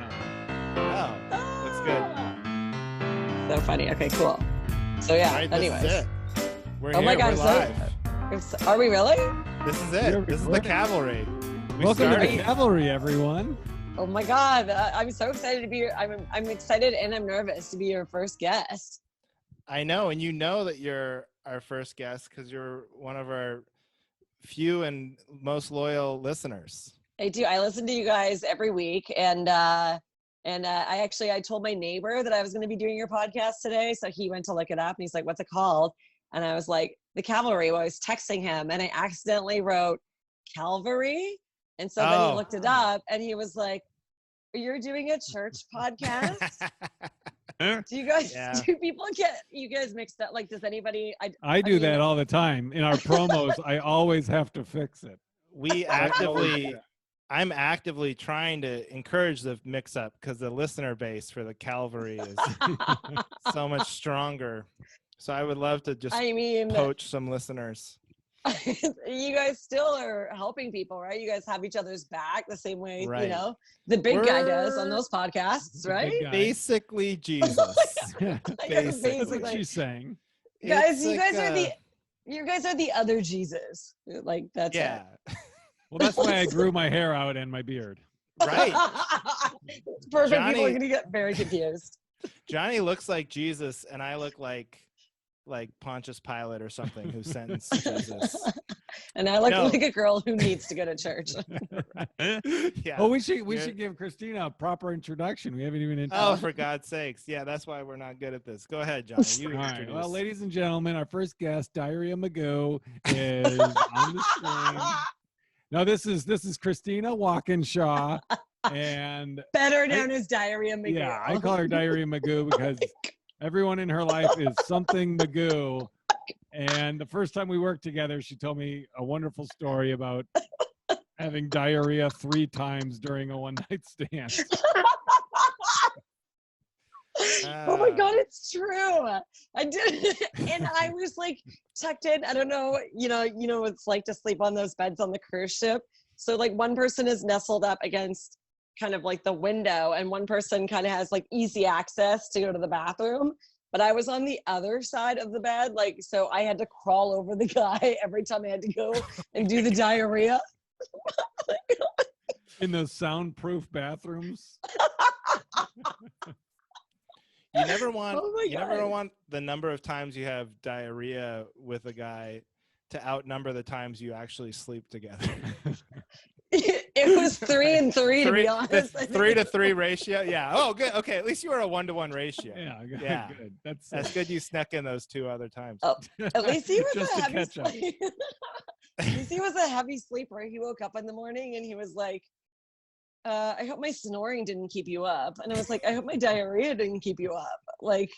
on. Oh, looks good. So funny. Okay, cool. So yeah. Right, anyways. this is it. We're Oh here. my God, We're live. Are we really? This is it. This is the Cavalry. Welcome to the Cavalry, everyone. Oh my God, I'm so excited to be here. I'm excited and I'm nervous to be your first guest. I know, and you know that you're our first guest because you're one of our few and most loyal listeners. I do. I listen to you guys every week, and I told my neighbor that I was going to be doing your podcast today, so he went to look it up, and he's like, "What's it called?" And I was like, "The Cavalry." Well, I was texting him, and I accidentally wrote Calvary, and so then he looked it up, and he was like, "You're doing a church podcast?" Do you guys? Yeah. Do people get you guys mixed up? Like, does anybody? I do that all the time in our promos. I always have to fix it. I'm actively trying to encourage the mix-up because the listener base for the Cavalry is so much stronger. So I would love to just poach some listeners. You guys still are helping people, right? You guys have each other's back the same way, right. The big guy does on those podcasts, right? Basically Jesus. That's what she's saying. Guys, you guys are the other Jesus. Like that's it. Well, that's why I grew my hair out and my beard. Right. Perfect. Johnny, people are going to get very confused. Johnny looks like Jesus, and I look like Pontius Pilate or something who sentenced Jesus. And I look like a girl who needs to go to church. Yeah. Oh, we should give Christina a proper introduction. We haven't even introduced. Oh, for God's sakes. Yeah, that's why we're not good at this. Go ahead, Johnny. You All introduce. right. Well, ladies and gentlemen, our first guest, Diarrhea Magoo, is on the screen. No, this is Christina Walkinshaw, and better known as Diarrhea Magoo. Yeah, I call her Diarrhea Magoo because everyone in her life is something Magoo. And the first time we worked together, she told me a wonderful story about having diarrhea 3 times during a one-night stand. Oh my God, it's true. I did, and I was like tucked in. I don't know, you know what it's like to sleep on those beds on the cruise ship. So like one person is nestled up against kind of like the window, and one person kind of has like easy access to go to the bathroom. But I was on the other side of the bed, like so I had to crawl over the guy every time I had to go and do the diarrhea. In those soundproof bathrooms. You never want the number of times you have diarrhea with a guy to outnumber the times you actually sleep together. It was 3 and 3 to be honest. 3 to 3 ratio. Yeah. Oh, good. Okay. At least you were a 1-to-1 ratio. Yeah. Good. That's good. You snuck in those 2 other times. Oh, at least he was just a to heavy catch up. At least he was a heavy sleeper. He woke up in the morning and he was like, I hope my snoring didn't keep you up. And I was like, I hope my diarrhea didn't keep you up. Like,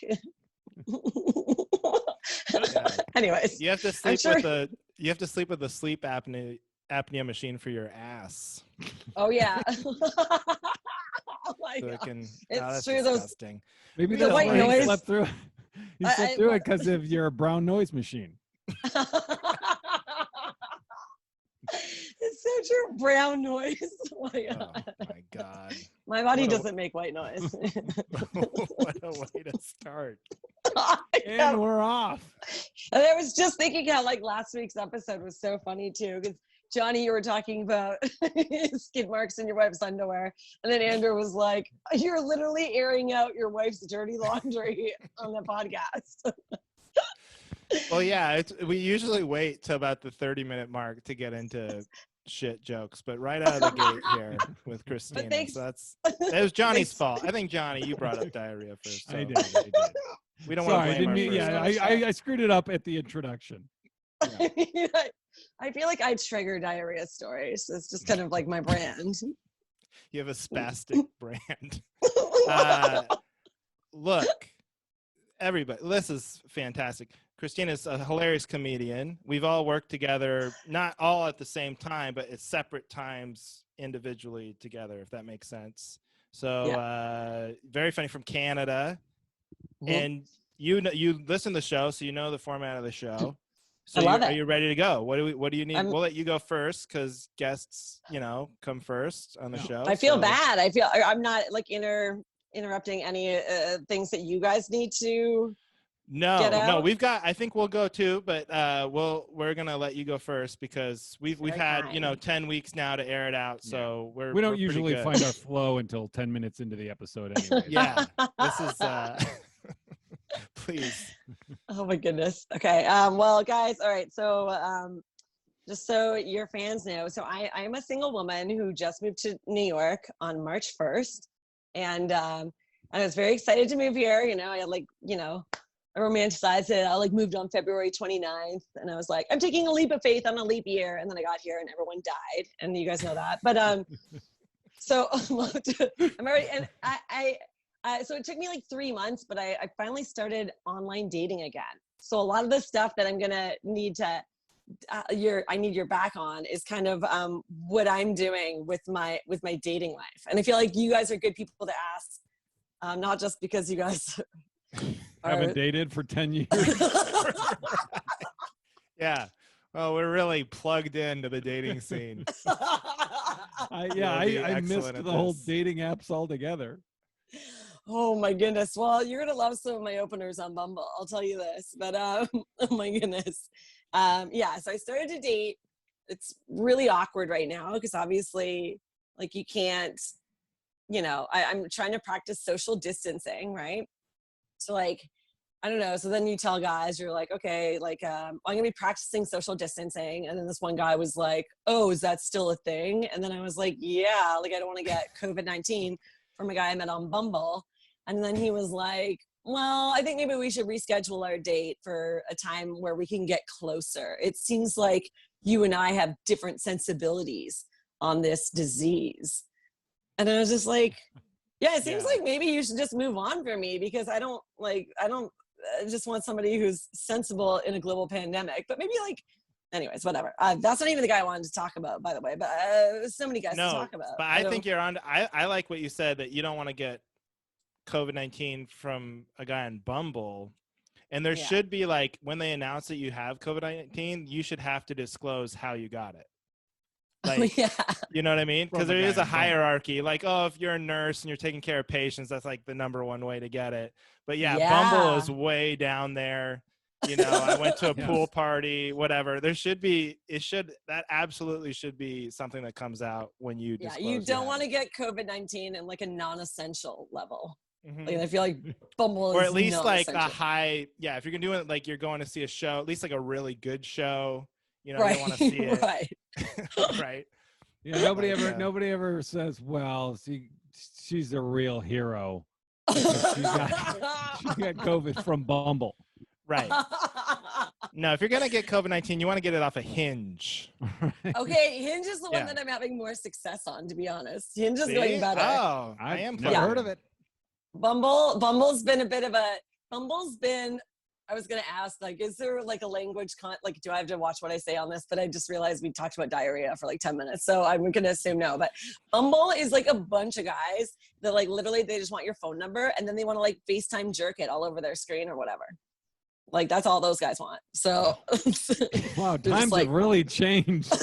anyways, you have to sleep with the sleep apnea machine for your ass. Oh yeah. Oh my so God. That's true. disgusting. Maybe the that's white why noise. you slept through. You slept through it because of your brown noise machine. It's such a brown noise. Oh my God. Oh my God. My body doesn't make white noise. What a way to start. And we're off. And I was just thinking how like last week's episode was so funny too, because Johnny, you were talking about skid marks in your wife's underwear, and then Andrew was like, "You're literally airing out your wife's dirty laundry on the podcast." Well, yeah, we usually wait till about the 30-minute mark to get into shit jokes, but right out of the gate here with Christina. So that was Johnny's fault. I think Johnny, you brought up diarrhea first. So. I did. We don't want to blame I screwed it up at the introduction. Yeah. I feel like I trigger diarrhea stories. It's just kind of like my brand. You have a spastic brand. Look, everybody, this is fantastic. Christina's a hilarious comedian. We've all worked together, not all at the same time, but at separate times individually together, if that makes sense. So very funny, from Canada. And you listen to the show, so you know the format of the show. So I love are it. you ready to go? What do you need? I'm- We'll let you go first because guests, come first on the show. I feel so- bad. I'm not like interrupting any things that you guys need to get No, out. I think we'll go too, but we're gonna let you go first because we've Very had, kind. 10 weeks now to air it out. So We we're don't pretty usually good. find our flow until 10 minutes into the episode anyway. Yeah, this is please. Oh my goodness. Okay. Well, guys. All right. So, just so your fans know, so I am a single woman who just moved to New York on March 1st, and I was very excited to move here. I romanticized it. I moved on February 29th, and I was like, I'm taking a leap of faith on a leap year, and then I got here, and everyone died, and you guys know that. But so I'm already, and so it took me like 3 months, but I finally started online dating again. So a lot of the stuff that I'm gonna need to I need your back on is kind of what I'm doing with my dating life. And I feel like you guys are good people to ask, not just because you guys Haven't dated for 10 years. Yeah. Well, we're really plugged into the dating scene. I excellent missed at the whole this. dating apps altogether. Oh my goodness. Well, you're gonna love some of my openers on Bumble, I'll tell you this. But oh my goodness. So I started to date. It's really awkward right now because obviously you can't, I'm trying to practice social distancing, right? So I don't know. So then you tell guys, you're like, okay, I'm gonna be practicing social distancing. And then this one guy was like, oh, is that still a thing? And then I was like, yeah, I don't want to get COVID-19 from a guy I met on Bumble. And then he was like, well, I think maybe we should reschedule our date for a time where we can get closer. It seems like you and I have different sensibilities on this disease. And I was just like, yeah, it seems like maybe you should just move on from me because I just want somebody who's sensible in a global pandemic. But maybe anyways, whatever. That's not even the guy I wanted to talk about, by the way, but so many guys to talk about. But I think you're on. I like what you said that you don't want to get COVID-19 from a guy on Bumble. And there should be when they announce that you have COVID-19, you should have to disclose how you got it. You know what I mean? Because there is a hierarchy. If you're a nurse and you're taking care of patients, that's the number one way to get it. But Bumble is way down there. I went to a pool party, whatever. That absolutely should be something that comes out when you disclose. You don't want to get COVID-19 in a non-essential level. Mm-hmm. I feel like Bumble is or at least non-essential. a high, if you're doing it you're going to see a show, at least a really good show. You right. don't want to see it. Right. Right. Yeah, nobody ever says, well, she's a real hero. She got COVID from Bumble. Right. No, if you're going to get COVID-19, you want to get it off a Hinge. Okay, Hinge is the one that I'm having more success on, to be honest. Hinge is going better. Oh, I am. Never heard of it. Bumble's been I was going to ask, is there a language do I have to watch what I say on this? But I just realized we talked about diarrhea for 10 minutes. So I'm going to assume no. But Bumble is a bunch of guys that literally they just want your phone number and then they want to FaceTime jerk it all over their screen or whatever. That's all those guys want. So wow, times have really changed.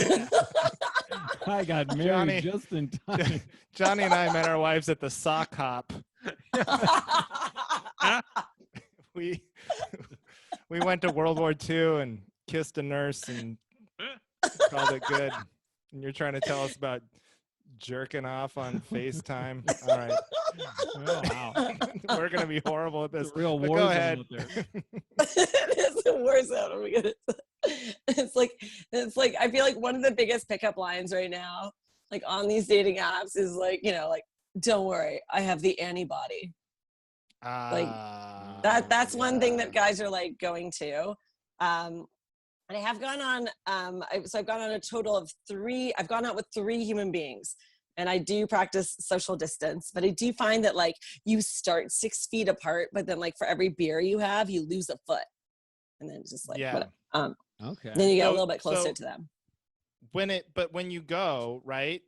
I got married just in time. Johnny and I met our wives at the sock hop. We went to World War II and kissed a nurse and called it good. And you're trying to tell us about jerking off on FaceTime. All right. Oh, wow. We're going to be horrible at this. It's a real war go zone ahead. out there. It is the war zone. Oh my goodness. It's I feel like one of the biggest pickup lines right now, on these dating apps is don't worry, I have the antibody. That's one thing that guys are going to. And I have gone on, I've gone on a total of 3, I've gone out with 3 human beings and I do practice social distance, but I do find that you start 6 feet apart, but then for every beer you have, you lose a foot. And then it's just okay. Then you get a little bit closer to them. But when you go, right,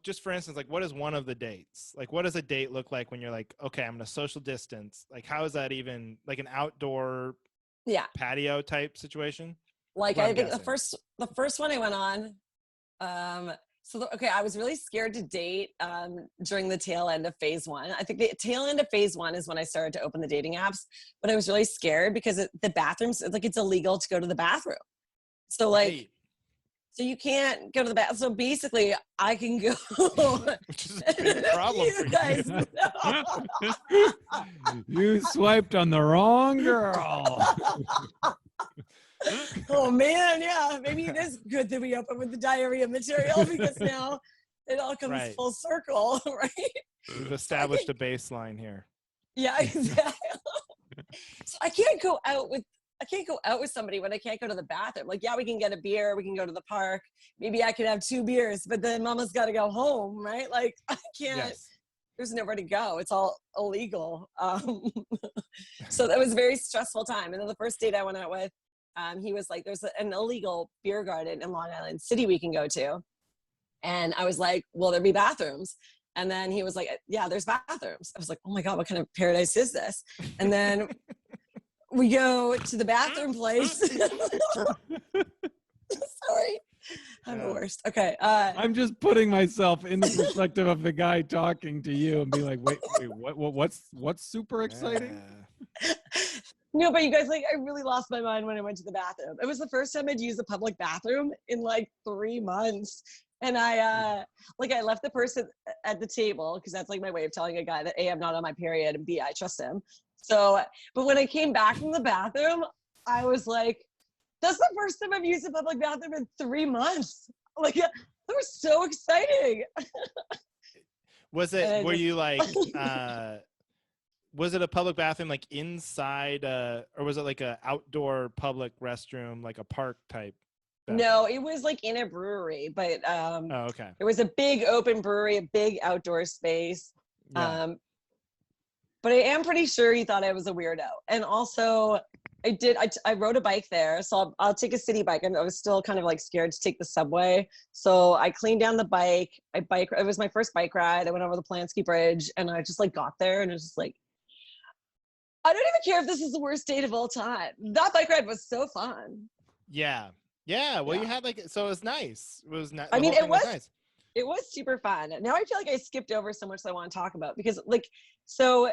just for instance, what is one of the dates? What does a date look like when you're okay, I'm going to social distance? How is that even an outdoor Yeah. patio type situation? Like Well, I I'm think guessing. the first one I went on, okay, I was really scared to date during the tail end of phase 1. I think the tail end of phase 1 is when I started to open the dating apps, but I was really scared because the bathrooms, like it's illegal to go to the bathroom. So like, Right. so you can't go to the bathroom. So basically I can go. Which is a big problem for You guys you. know. You swiped on the wrong girl. Oh man, yeah. Maybe it is good that we open with the diarrhea material because now it all comes Right. full circle, right? We've established a baseline here. Yeah, exactly. So I can't go out with somebody when I can't go to the bathroom. Like, yeah, we can get a beer, we can go to the park. Maybe I could have 2 beers, but then mama's got to go home, right? Like, I can't. Yes. There's nowhere to go. It's all illegal. So that was a very stressful time. And then the first date I went out with, he was like, there's an illegal beer garden in Long Island City we can go to. And I was like, will there be bathrooms? And then he was like, yeah, there's bathrooms. I was like, oh my God, what kind of paradise is this? And then we go to the bathroom place. Sorry. I'm the worst. Okay. I'm just putting myself in the perspective of the guy talking to you and be like, wait, what's super exciting? No, but you guys, like, I really lost my mind when I went to the bathroom. It was the first time I'd used a public bathroom in like 3 months. And I left the person at the table because that's like my way of telling a guy that A, I'm not on my period, and B, I trust him. So, but when I came back from the bathroom, I was like, that's the first time I've used a public bathroom in 3 months. Like, that was so exciting. Was it, were you like, was it a public bathroom like inside, or was it like a outdoor public restroom, like a park type bathroom? No, it was like in a brewery, but Oh, okay. it was a big open brewery, a big outdoor space. Yeah. But I am pretty sure he thought I was a weirdo. And also I rode a bike there. So I'll take a city bike. And I was still kind of like scared to take the subway. So I cleaned down the bike. It was my first bike ride. I went over the Plansky Bridge and I just like got there and it was just like, I don't even care if this is the worst date of all time. That bike ride was so fun. Yeah. Yeah. Well, Yeah. you had like, so it was nice. It was not, I mean, it was nice. It was super fun. Now I feel like I skipped over so much that I want to talk about because like, so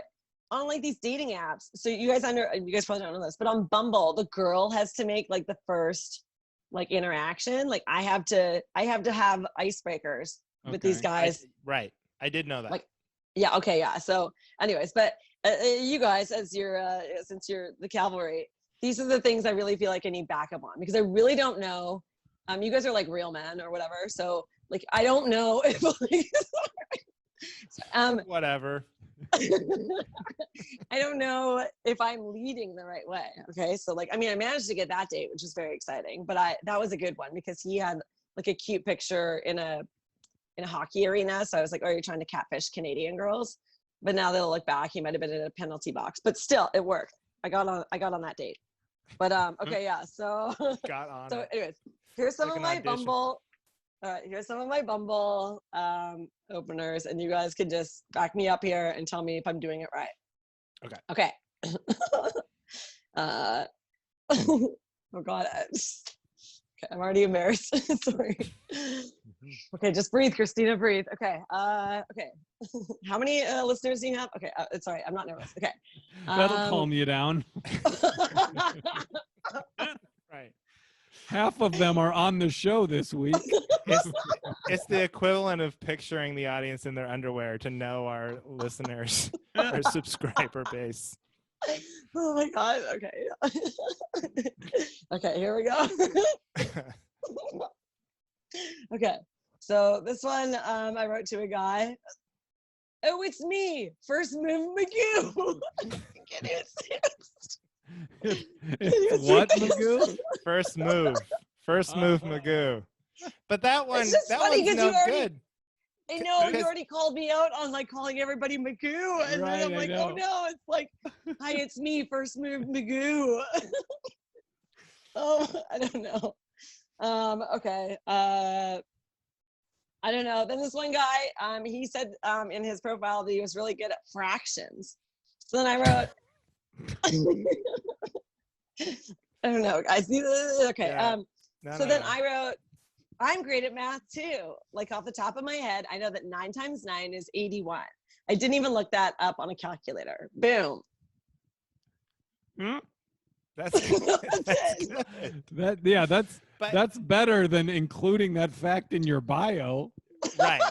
on like these dating apps, so you guys probably don't know this, but on Bumble, the girl has to make like the first like interaction. Like I have to have icebreakers with these guys. Right. I did know that. Like, yeah. Okay. Yeah. So anyways, but you guys, as since you're the Cavalry, these are the things I really feel like I need backup on because I really don't know. You guys are like real men or whatever. So like, I don't know if like, whatever. I don't know if I'm leading the right way. Okay. So like, I mean, I managed to get that date, which is very exciting, but that was a good one because he had like a cute picture in a hockey arena. So I was like, oh, you're trying to catfish Canadian girls. But now they'll look back, he might've been in a penalty box, but still it worked. I got on that date. But okay, yeah. So got on. So it. anyways, here's some Like of my audition. Bumble. Here's some of my Bumble openers, and you guys can just back me up here and tell me if I'm doing it right. Okay. Oh God. Okay, I'm already embarrassed. Sorry. Okay, just breathe, Christina. Breathe. Okay. Okay. How many listeners do you have? Okay. Sorry, I'm not nervous. Okay. That'll calm you down. Right. Half of them are on the show this week. It's the equivalent of picturing the audience in their underwear to know our listeners, our subscriber base. Oh my God. Okay. Okay, here we go. Okay. So this one I wrote to a guy. Oh, it's me. First move McGoo. Can you see it? It's what, Magoo? First move Magoo. But that one, just that funny one's 'cause no you already- good. I know you Because- already called me out on like calling everybody Magoo, and Right, then I'm I like, know. oh no, it's like, hi, it's me, first move Magoo. Oh, I don't know. Okay. I don't know. Then this one guy, he said in his profile that he was really good at fractions. So then I wrote, I don't know, guys. Okay. Yeah. So then I wrote, I'm great at math too. Like off the top of my head, I know that 9 times 9 is 81. I didn't even look that up on a calculator. Boom. That's good. That's Good. That's better than including that fact in your bio. Right.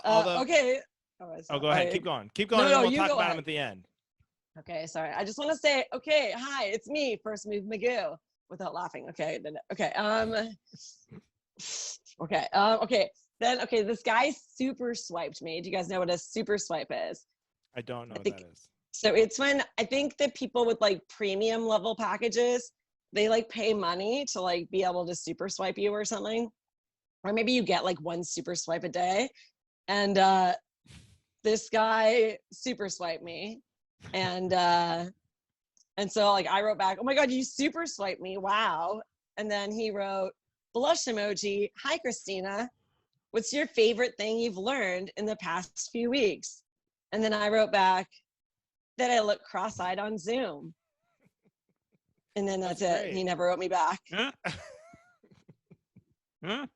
Although, okay. go ahead. Keep going. Keep going. And we'll talk about them at the end. Okay, sorry. I just want to say, okay, hi, it's me, First Move Magoo, without laughing. Okay, then okay. This guy super swiped me. Do you guys know what a super swipe is? I don't know what that is. So it's when I think that people with like premium level packages, they like pay money to like be able to super swipe you or something. Or maybe you get like 1 super swipe a day. And this guy super swiped me. And so like I wrote back, oh my God, you super swiped me. Wow. And then he wrote blush emoji. Hi, Christina. What's your favorite thing you've learned in the past few weeks? And then I wrote back that I look cross-eyed on Zoom. And then that's it. Great. He never wrote me back. I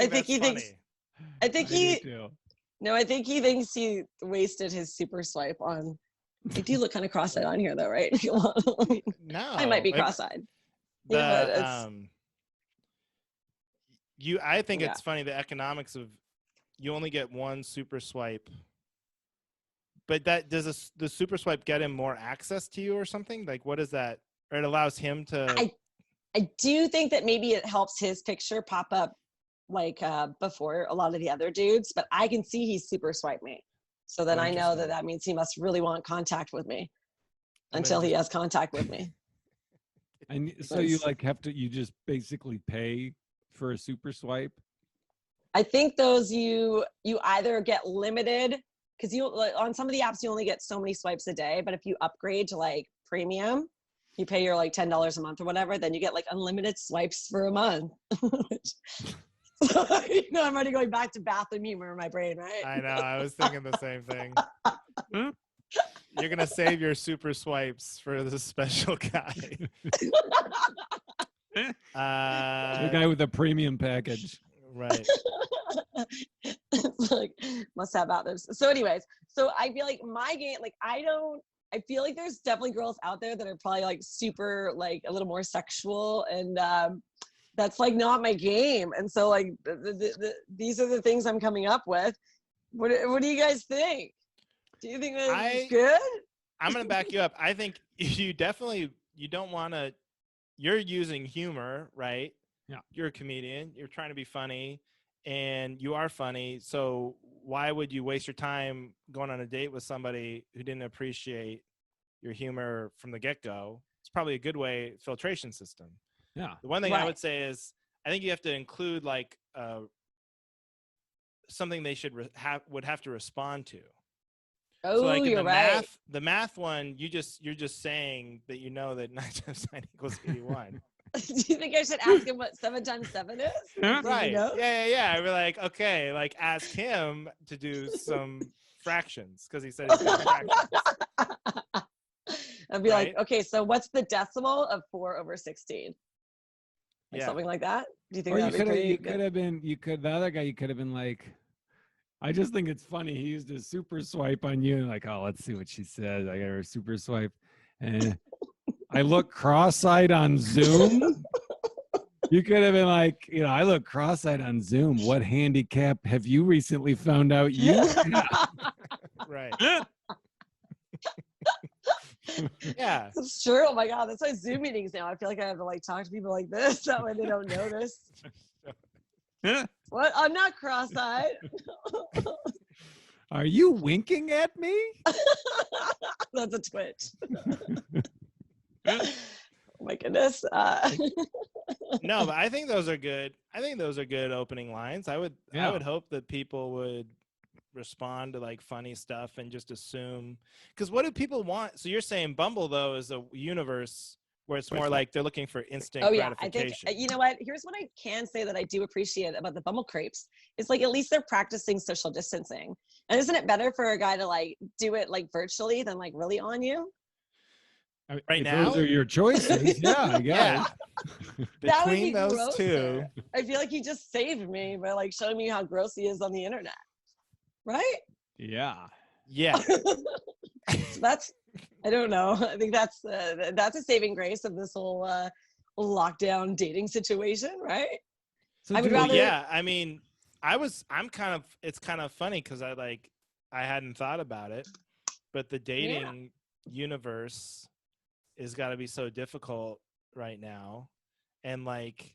think he thinks he wasted his super swipe on. I do look kind of cross-eyed on here though, right? No. I might be cross-eyed. I think it's funny, the economics of you only get 1 super swipe. But does the super swipe get him more access to you or something? Like what is that? Or it allows him to I do think that maybe it helps his picture pop up like before a lot of the other dudes, but I can see he super swiped me. So then I know that means he must really want contact with me until he has contact with me. And so you like you just basically pay for a super swipe? I think those you either get limited, because you on some of the apps you only get so many swipes a day, but if you upgrade to like premium, you pay your like $10 a month or whatever, then you get like unlimited swipes for a month. So, I'm already going back to bathroom humor in my brain, right? I know. I was thinking the same thing. You're gonna save your super swipes for the special guy. The guy with the premium package. Right. It's like must have others. So anyways, so I feel like my game, like I feel like there's definitely girls out there that are probably like super like a little more sexual, and that's like not my game. And so like these are the things I'm coming up with. What do you guys think? Do you think that's good? I'm gonna back you up. I think you don't want to. You're using humor, right? Yeah. You're a comedian. You're trying to be funny, and you are funny. So why would you waste your time going on a date with somebody who didn't appreciate your humor from the get-go? It's probably a good filtration system. Yeah. The one thing I would say is I think you have to include like something they would have to respond to. Oh, so like you're right. The math one, you're just saying that you know that 9 times 9 equals 81. Do you think I should ask him what 7 times 7 is? Right. You know? Yeah. I'd be like, okay, like ask him to do some fractions because he said he's doing fractions. I'd be like, okay, so what's the decimal of 4 over 16? Like something like that? Do you think the other guy, you could have been like, I just think it's funny. He used a super swipe on you and like, oh, let's see what she says. I got her super swipe. And I look cross-eyed on Zoom. You could have been like, I look cross-eyed on Zoom. What handicap have you recently found out you have? Right. Yeah. It's true. Oh my God. That's why Zoom meetings now. I feel like I have to like talk to people like this. That way they don't notice. What? I'm not cross-eyed. Are you winking at me? That's a twitch. Oh my goodness. No, but I think those are good. I think those are good opening lines. I would hope that people would respond to like funny stuff and just assume, because what do people want? So you're saying Bumble though is a universe where it's more like they're looking for instant gratification. I think, you know what, here's what I can say that I do appreciate about the Bumble creeps. It's like at least they're practicing social distancing. And isn't it better for a guy to like do it like virtually than like really on you? I mean, Right if now? those are your choices. Yeah, I guess. That would Between be those two. grosser. I feel like he just saved me by like showing me how gross he is on the internet. Right? Yeah. Yeah. So that's, I don't know. I think that's a saving grace of this whole lockdown dating situation, right? So I would do- Well, rather. yeah. I mean, it's kind of funny because I hadn't thought about it, but the dating universe is got to be so difficult right now. And like,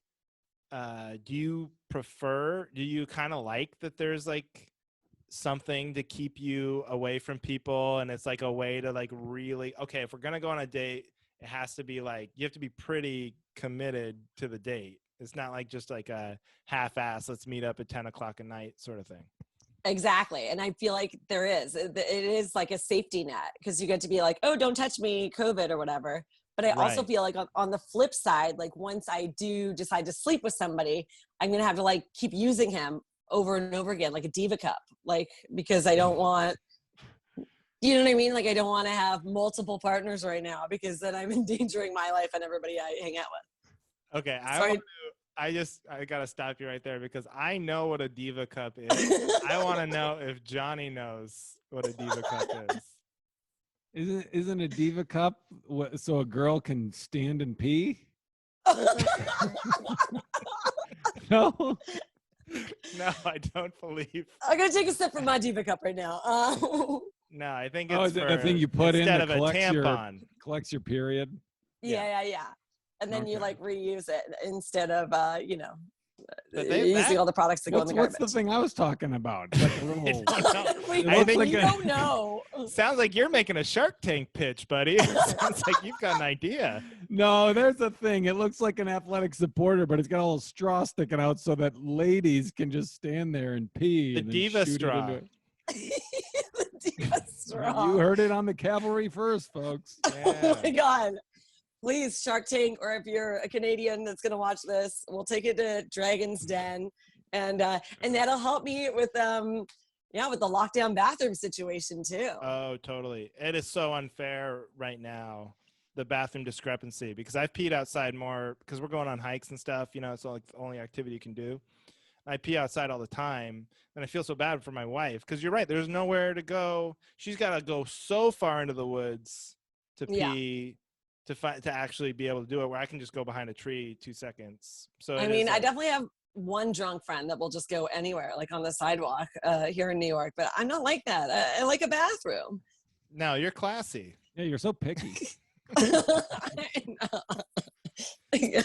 do you kind of like that there's like something to keep you away from people, and it's like a way to like really, okay, if we're gonna go on a date, it has to be like, you have to be pretty committed to the date. It's not like just like a half-ass, let's meet up at 10 o'clock at night sort of thing. Exactly. And I feel like there is. It is like a safety net because you get to be like, oh, don't touch me, COVID or whatever. But I also Right. feel like on the flip side, like once I do decide to sleep with somebody, I'm going to have to like keep using him over and over again, like a Diva cup, like, because I don't want, you know what I mean? Like, I don't want to have multiple partners right now because then I'm endangering my life and everybody I hang out with. Okay, Sorry. I gotta stop you right there because I know what a Diva cup is. I want to know if Johnny knows what a Diva cup is. Isn't a Diva cup so a girl can stand and pee? No. No, I don't believe. I'm going to take a sip from my Diva cup right now. No, I think Oh, it's is it for, the thing you put in instead that of a collects your tampon. period? Yeah. And then you Okay. like reuse it instead of, you know, But using all the products that go in the What's garbage. the thing I was talking about? Like a little, I don't know. Wait, I think you a- don't know. Sounds like you're making a Shark Tank pitch, buddy. It sounds like you've got an idea. no, there's a thing. It looks like an athletic supporter, but it's got a little straw sticking out so that ladies can just stand there and pee. The and then Diva shoot it straw. into it. The Diva straw. You heard it on the Cavalry first, folks. Oh my Yeah. God. Please, Shark Tank, or if you're a Canadian that's going to watch this, we'll take it to Dragon's Den. And that'll help me with, with the lockdown bathroom situation too. Oh, totally. It is so unfair right now, the bathroom discrepancy, because I've peed outside more because we're going on hikes and stuff. You know, it's like the only activity you can do. I pee outside all the time, and I feel so bad for my wife because you're right. There's nowhere to go. She's got to go so far into the woods to pee to actually be able to do it, where I can just go behind a tree 2 seconds. So I mean, I definitely have one drunk friend that will just go anywhere, like on the sidewalk here in New York, but I'm not like that. I like a bathroom. No, you're classy. Yeah, you're so picky. I know. Yeah.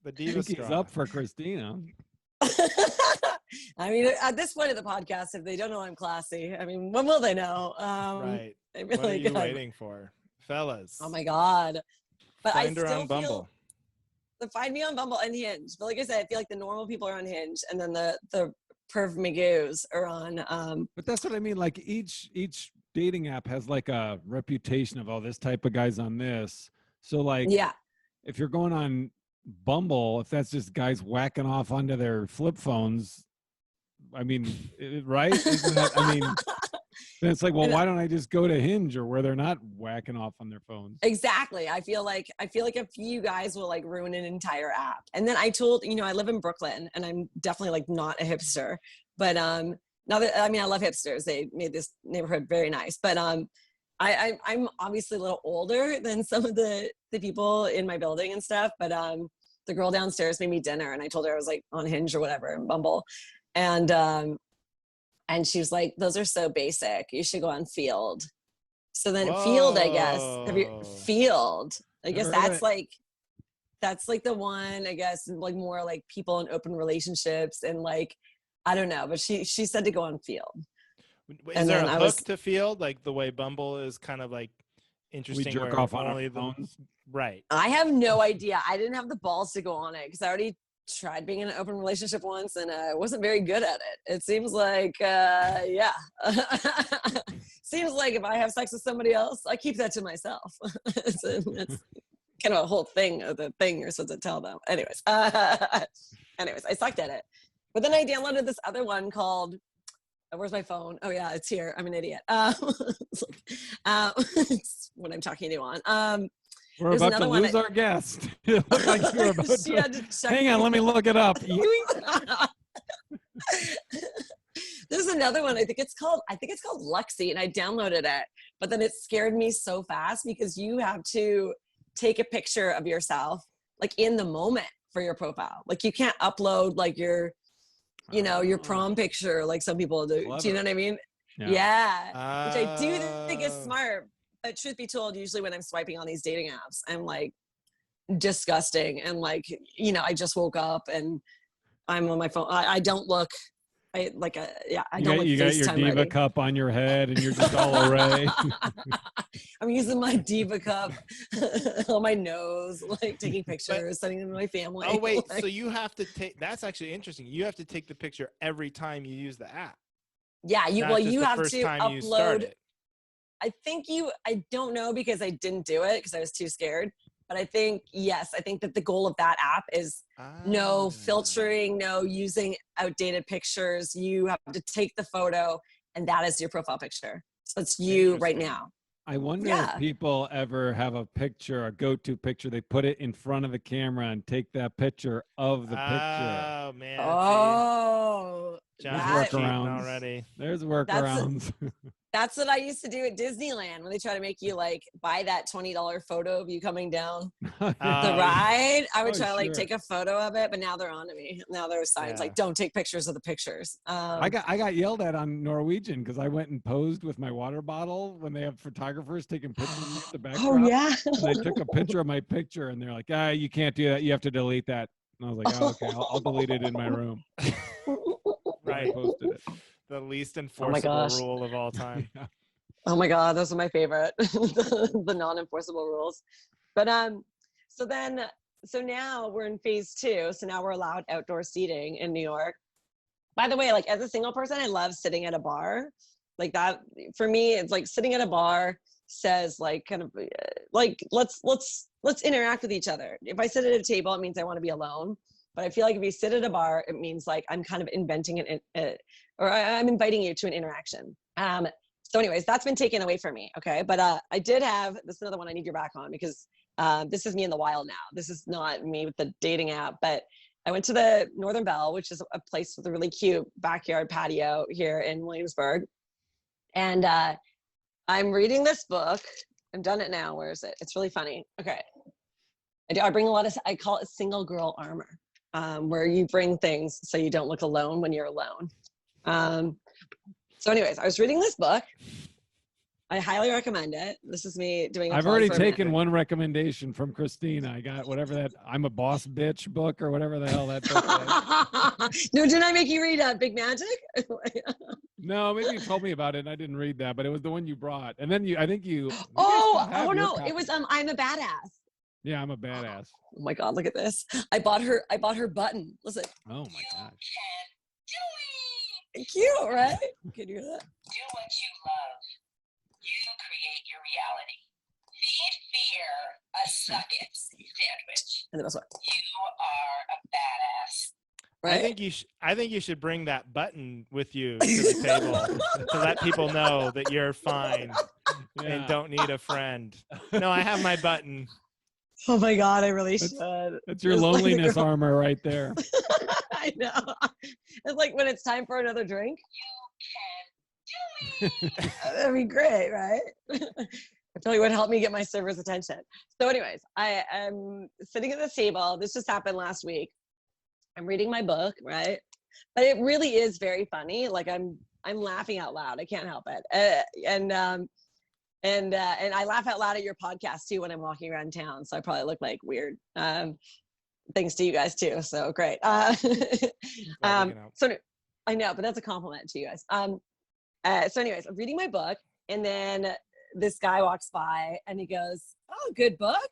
The Diva Pinky's straw. up for Christina. I mean, at this point of the podcast, if they don't know I'm classy, I mean, when will they know? Right. They What are really you got- waiting for, fellas? Oh my God. But Find I her still on Bumble. feel, find me on Bumble and Hinge. But like I said, I feel like the normal people are on Hinge, and then the perv magoos are on. But that's what I mean. Like each dating app has like a reputation of, oh, this type of guy's on this. So like, Yeah. if you're going on Bumble, if that's just guys whacking off onto their flip phones, I mean, right? Isn't that, I mean, then it's like, well, why don't I just go to Hinge or where they're not whacking off on their phones? Exactly. I feel like a few guys will like ruin an entire app. And then I told, I live in Brooklyn, and I'm definitely like not a hipster, but now that, I mean, I love hipsters. They made this neighborhood very nice, but I'm obviously a little older than some of the people in my building and stuff. But the girl downstairs made me dinner, and I told her I was like on Hinge or whatever in Bumble, and she was like, "Those are so basic. You should go on Field." So then Field, I guess. Have you Whoa. Field? I guess Never heard that's of like the one, I guess, like more like people in open relationships, and like, I don't know, but she said to go on Field. Is And there then a I hook was- to Field, like the way Bumble is kind of like We interesting? jerk where off on our only the phones. right. I have no idea. I didn't have the balls to go on it because I already tried being in an open relationship once, and I wasn't very good at it. It seems like, yeah. Seems like if I have sex with somebody else, I keep that to myself. It's kind of a whole thing of the thing you're supposed to tell them. Anyways, I sucked at it. But then I downloaded this other one called Where's my phone? Oh yeah, it's here. I'm an idiot. It's what I'm talking to you on. We're There's about to another one lose our guest. It looked like you were about She to. had to check Hang on, let me look it up. There's another one. I think it's called Lexi, and I downloaded it, but then it scared me so fast because you have to take a picture of yourself like in the moment for your profile. Like you can't upload like your your prom picture like some people do. Clever. Do you know what I mean? Yeah. Which I do think is smart. But truth be told, usually when I'm swiping on these dating apps, I'm like disgusting and like, I just woke up and I'm on my phone. I don't look I don't look You got your FaceTime Diva ready. cup on your head and you're just all array. I'm using my Diva cup on my nose, like taking pictures, sending them to my family. Oh wait, like, so you have to take. That's actually interesting. You have to take the picture every time you use the app. yeah, you have to You start upload. it. I don't know because I didn't do it because I was too scared. But I think that the goal of that app is no filtering, no using outdated pictures. You have to take the photo and that is your profile picture. So it's you right now. I wonder if people ever have a picture, a go-to picture, they put it in front of the camera and take that picture of the picture. Oh man. Oh, John's workarounds already. There's workarounds. That's what I used to do at Disneyland when they try to make you like buy that $20 photo of you coming down the ride. I would try to like take a photo of it, but now they're on to me. Now there's signs like don't take pictures of the pictures. I got yelled at on Norwegian because I went and posed with my water bottle when they have photographers taking pictures of the backdrop. Oh yeah. And they took a picture of my picture and they're like, you can't do that. You have to delete that. And I was like, okay, I'll delete it in my room. Right. I posted it. The least enforceable rule of all time. Yeah. Oh my God, those are my favorite, the non-enforceable rules. But so now we're in phase 2. So now we're allowed outdoor seating in New York. By the way, like as a single person, I love sitting at a bar. Like that for me, it's like sitting at a bar says like kind of like let's interact with each other. If I sit at a table, it means I want to be alone. But I feel like if you sit at a bar, it means like I'm kind of inventing I'm inviting you to an interaction. So anyways, that's been taken away from me. Okay. But I did have, this is another one I need your back on because this is me in the wild now. This is not me with the dating app, but I went to the Northern Belle, which is a place with a really cute backyard patio here in Williamsburg. And I'm reading this book. I've done it now. Where is it? It's really funny. Okay. I bring I call it single girl armor. Where you bring things so you don't look alone when you're alone. So anyways, I was reading this book. I highly recommend it. This is me doing I've already taken one recommendation from Christina. I got whatever that I'm a Boss Bitch book or whatever the hell that book is. No, didn't I make you read Big Magic? No, maybe you told me about it and I didn't read that, but it was the one you brought. And then I think you Oh no, it was I'm a Badass. Yeah, I'm a badass. Oh my God, look at this. I bought her button. Listen. Oh my gosh. Cute, right? Can you hear that? Do what you love. You create your reality. Feed fear a suck-it sandwich. And the best one. You are a badass. Right? I think you should bring that button with you to the table to let people know that you're fine and don't need a friend. No, I have my button. Oh my God, I really should. That's your loneliness armor right there. I know. It's like when it's time for another drink. You can do it. That'd be great, right? I tell you what helped me get my server's attention. So anyways, I am sitting at this table. This just happened last week. I'm reading my book, right? But it really is very funny. Like I'm laughing out loud. I can't help it. And I laugh out loud at your podcast too when I'm walking around town. So I probably look like weird. Thanks to you guys too. So great. So I know, but that's a compliment to you guys. So anyways, I'm reading my book and then this guy walks by and he goes, "Oh, good book."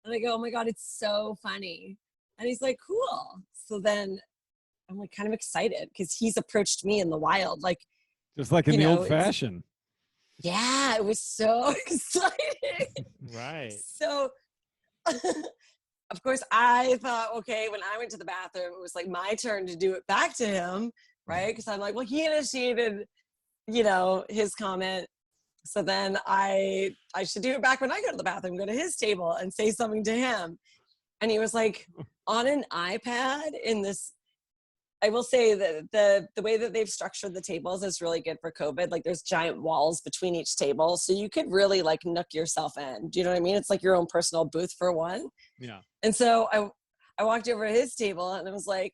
And I go, "Oh my God, it's so funny." And he's like, "Cool." So then I'm like kind of excited because he's approached me in the wild. Like, just like in the old fashioned. Yeah, it was so exciting. Right. So, of course, I thought, okay, when I went to the bathroom, it was like my turn to do it back to him. right? Because I'm like, well, he initiated, you know, his comment. So then I should do it back when I go to the bathroom, go to his table and say something to him. And he was like on an iPad in this. I will say that the way that they've structured the tables is really good for COVID. Like there's giant walls between each table. So you could really like nook yourself in. Do you know what I mean? It's like your own personal booth for one. Yeah. And so I walked over to his table and I was like,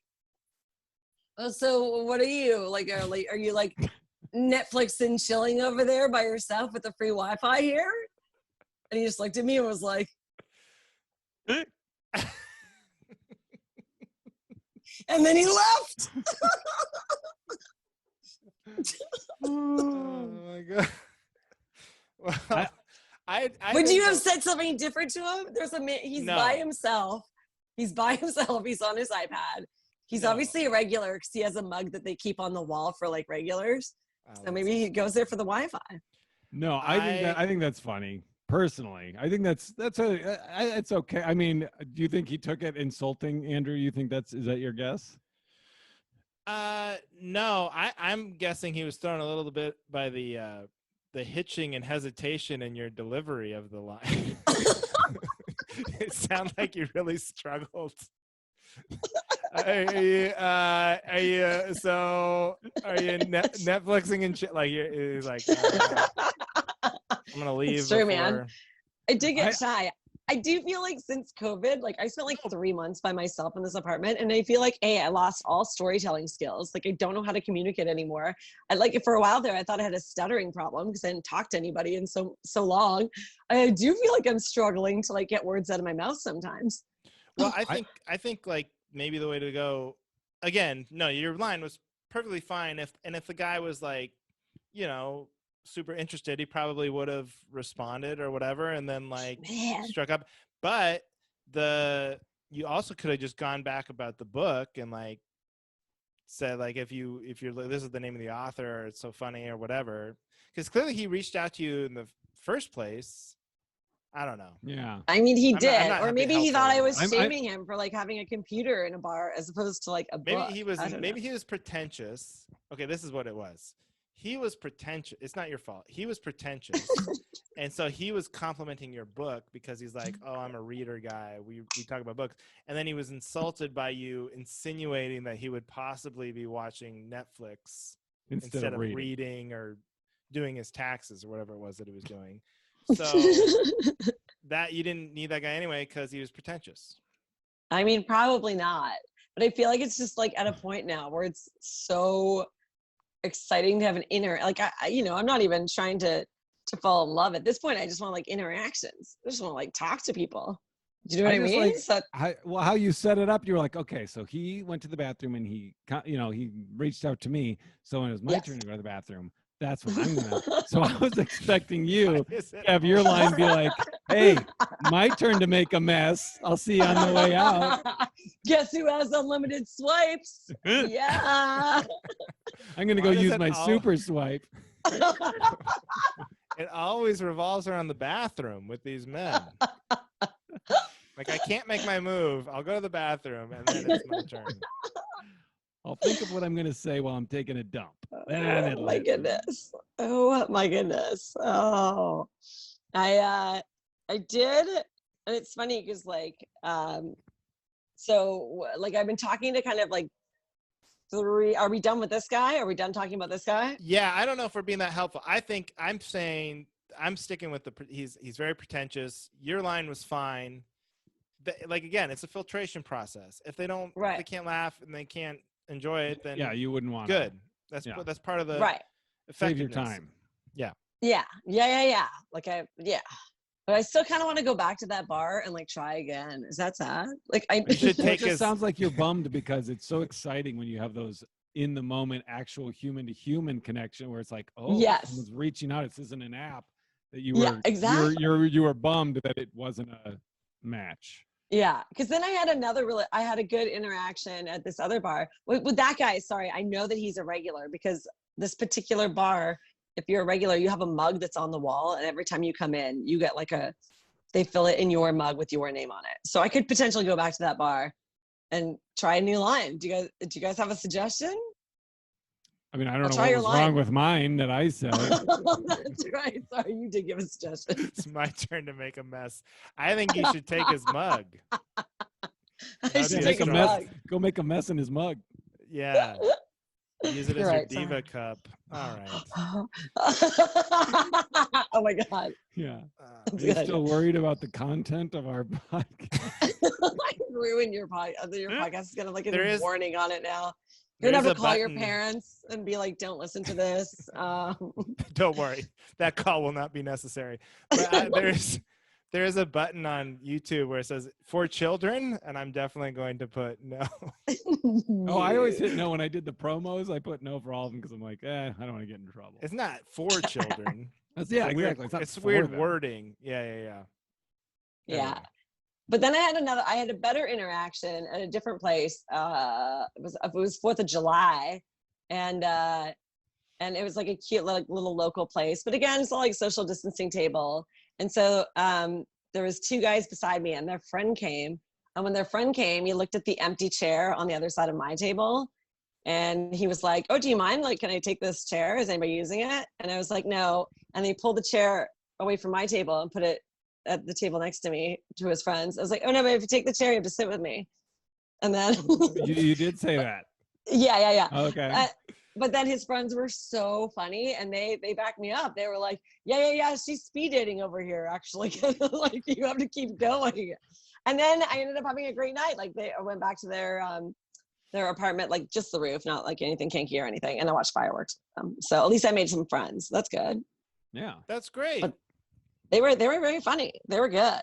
oh, so what are you? Like, are you like Netflix and chilling over there by yourself with the free Wi-Fi here? And he just looked at me and was like, and then he left. Oh my god. Well, I Would think you have that- said something different to him? There's a man, he's No. by himself. He's by himself. He's on his iPad. He's No. obviously a regular because he has a mug that they keep on the wall for like regulars. Oh, So maybe he goes there for the Wi-Fi. No, I think that's funny. Personally, I think it's okay. I mean, do you think he took it insulting, Andrew? You think is that your guess? No, I'm guessing he was thrown a little bit by the hitching and hesitation in your delivery of the line. It sounded like you really struggled. Are you Netflixing and shit? Like you're like, I'm gonna leave. It's true, man. before- I did get shy. I do feel like since COVID, like I spent like 3 months by myself in this apartment, and I feel like I lost all storytelling skills. Like I don't know how to communicate anymore. I like for a while there, I thought I had a stuttering problem because I didn't talk to anybody in so long. I do feel like I'm struggling to like get words out of my mouth sometimes. Well, I think like maybe the way to go. Again, no, your line was perfectly fine. If the guy was like, you know, super interested, he probably would have responded or whatever, and then like struck up. But you also could have just gone back about the book and like said like if you're this is the name of the author, or it's so funny or whatever, because clearly he reached out to you in the first place. I don't know. Yeah. I mean, he I'm did, not or being maybe he thought I was helpful. shaming him for like having a computer in a bar as opposed to like a book. Maybe he was. I don't Maybe know. he was pretentious. Okay, this is what it was. He was pretentious. It's not your fault. He was pretentious, and so he was complimenting your book because he's like, "Oh, I'm a reader guy. We talk about books." And then he was insulted by you insinuating that he would possibly be watching Netflix instead of reading or doing his taxes or whatever it was that he was doing. So that you didn't need that guy anyway because he was pretentious. I mean, probably not. But I feel like it's just like at a point now where it's so exciting to have an like I'm not even trying to fall in love at this point. I just want like interactions. I just want to like talk to people. Do you know what I mean? Like, so, how you set it up, you were like, okay, so he went to the bathroom and he reached out to me. So when it was my turn to go to the bathroom, that's what I'm gonna. So I was expecting you to have your line be like, hey, my turn to make a mess. I'll see you on the way out. Guess who has unlimited swipes? Yeah. I'm gonna go use my super swipe. It always revolves around the bathroom with these men. Like, I can't make my move. I'll go to the bathroom, and then it's my turn. I'll think of what I'm going to say while I'm taking a dump. Oh, my goodness. Oh, my goodness. Oh, I did. And it's funny because, like, so, like, I've been talking to kind of, like, are we done with this guy? Are we done talking about this guy? Yeah, I don't know if we're being that helpful. I think I'm saying I'm sticking with he's very pretentious. Your line was fine. Like, again, it's a filtration process. If they don't, if they can't laugh and they can't enjoy it, then yeah, you wouldn't want good. That's part of the save your time. Yeah. Like but I still kind of want to go back to that bar and like try again. Is that sad? Like it just sounds like you're bummed because it's so exciting when you have those in the moment actual human to human connection where it's like, oh, someone's reaching out. This isn't an app that you were exactly. You were bummed that it wasn't a match. Yeah, because then I had I had a good interaction at this other bar with that guy. Sorry, I know that he's a regular because this particular bar, if you're a regular, you have a mug that's on the wall, and every time you come in, you get like they fill it in your mug with your name on it. So I could potentially go back to that bar and try a new line. Do you guys have a suggestion? I mean, I don't I'll know try what your was line. wrong with mine that I said. That's right. Sorry, you did give a suggestion. It's my turn to make a mess. I think you should take his mug. I That'd should be take a a mess. mug. Go make a mess in his mug. Yeah. Use it as You're your right, diva sorry. cup. All right. Oh my God. Yeah. That's Are you good. still worried about the content of our podcast? I ruined your podcast. Your podcast is gonna like There a is- warning on it now. there You're is gonna have a to call your button. parents and be like, "Don't listen to this." Don't worry. That call will not be necessary. But there is a button on YouTube where it says for children, and I'm definitely going to put no. Oh, I always hit no when I did the promos. I put no for all of them because I'm like, I don't want to get in trouble. It's not for children. That's, It's yeah, a weird- exactly. not It's for weird them. wording. Yeah. Yeah. Anyway. But then I had a better interaction at a different place. It was 4th of July, and it was like a cute little local place. But again, it's all like social distancing table. And so there was 2 guys beside me, and their friend came. And when their friend came, he looked at the empty chair on the other side of my table, and he was like, "Oh, do you mind? Like, can I take this chair? Is anybody using it?" And I was like, "No." And he pulled the chair away from my table and put it at the table next to me to his friends. I was like, "Oh no, but if you take the chair, you have to sit with me." And then You did say that. yeah. Okay. But then his friends were so funny, and they backed me up. They were like, yeah, she's speed dating over here, actually. Like, you have to keep going. And then I ended up having a great night. Like, I went back to their apartment, like just the roof, not like anything kinky or anything. And I watched fireworks. So at least I made some friends. That's good. Yeah. That's great. But they were very funny. They were good.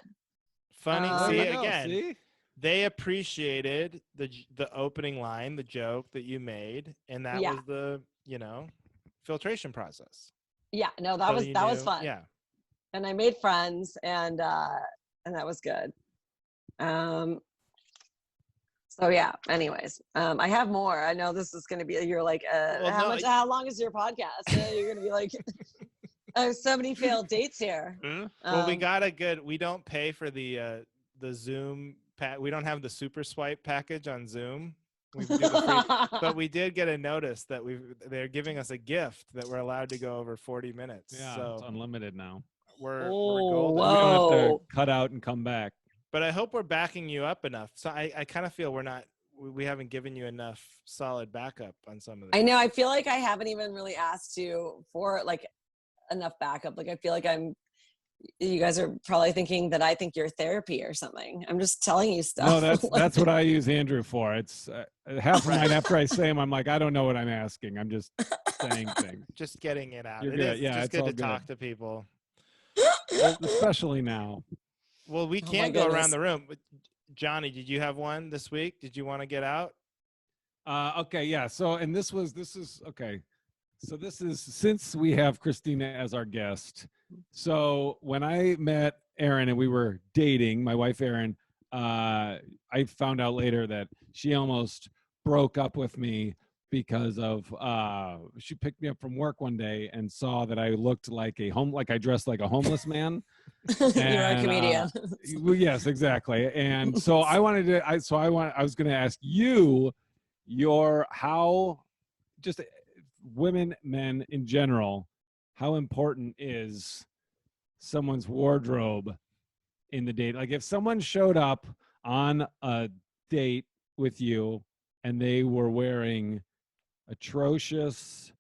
Funny. There See you go, again. see? They appreciated the opening line, the joke that you made, and that Yeah. was the filtration process. Yeah, no, that So was you that was knew- fun. Yeah. And I made friends, and that was good. So yeah, anyways, I have more. I know this is going to be, you're like, Well, how long is your podcast? You're going to be like, I have so many failed dates here. Well, we got a good. We don't pay for the Zoom. We don't have the super swipe package on Zoom. We do the free, but we did get a notice that they're giving us a gift that we're allowed to go over 40 minutes. Yeah. So It's unlimited now. we're Oh, golden. We don't have to Whoa. cut out and come back. But I hope we're backing you up enough. So I kind of feel we haven't given you enough solid backup on some of this. I know. I feel like I haven't even really asked you for like enough backup. Like, I feel like you guys are probably thinking that I think you're therapy or something. I'm just telling you stuff. No, that's Like, that's what I use Andrew for. It's half the night after I say them, I'm like, I don't know what I'm asking. I'm just saying things. Just getting it out. You're It good. is Yeah, just it's good all to good. talk to people. Especially now. Well, we Oh my can't go goodness. around the room. But Johnny, did you have one this week? Did you want to get out? Okay, yeah. So, and this is okay. So this is, since we have Christina as our guest. So when I met Erin and we were dating, my wife Erin, I found out later that she almost broke up with me because of she picked me up from work one day and saw that I looked like I dressed like a homeless man. you're a And, comedian. Well, yes, exactly. And so I was going to ask you just women, men in general, how important is someone's wardrobe in the date? Like, if someone showed up on a date with you and they were wearing atrocious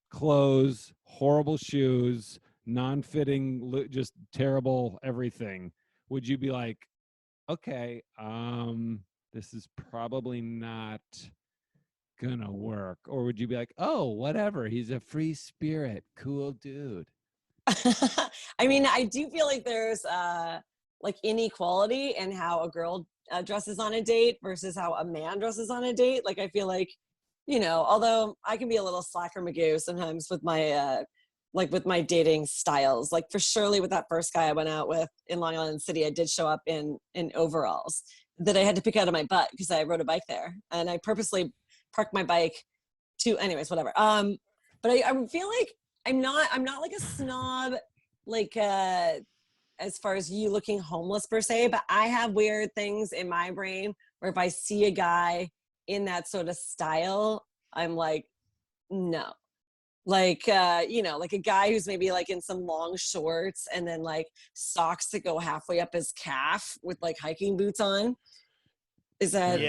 clothes, horrible shoes, non-fitting, just terrible everything, would you be like, okay, this is probably not gonna work? Or would you be like, oh, whatever, he's a free spirit, cool dude? I mean, I do feel like there's like inequality in how a girl dresses on a date versus how a man dresses on a date. Like, I feel like, although I can be a little slacker Magoo sometimes with my with my dating styles. Like, for surely with that first guy I went out with in Long Island City, I did show up in overalls that I had to pick out of my butt because I rode a bike there, and I purposely parked my bike anyways, whatever. But I feel like I'm not like a snob, like as far as you looking homeless per se, but I have weird things in my brain where if I see a guy in that sort of style, I'm like, no. Like like a guy who's maybe like in some long shorts and then like socks that go halfway up his calf with like hiking boots on. Is that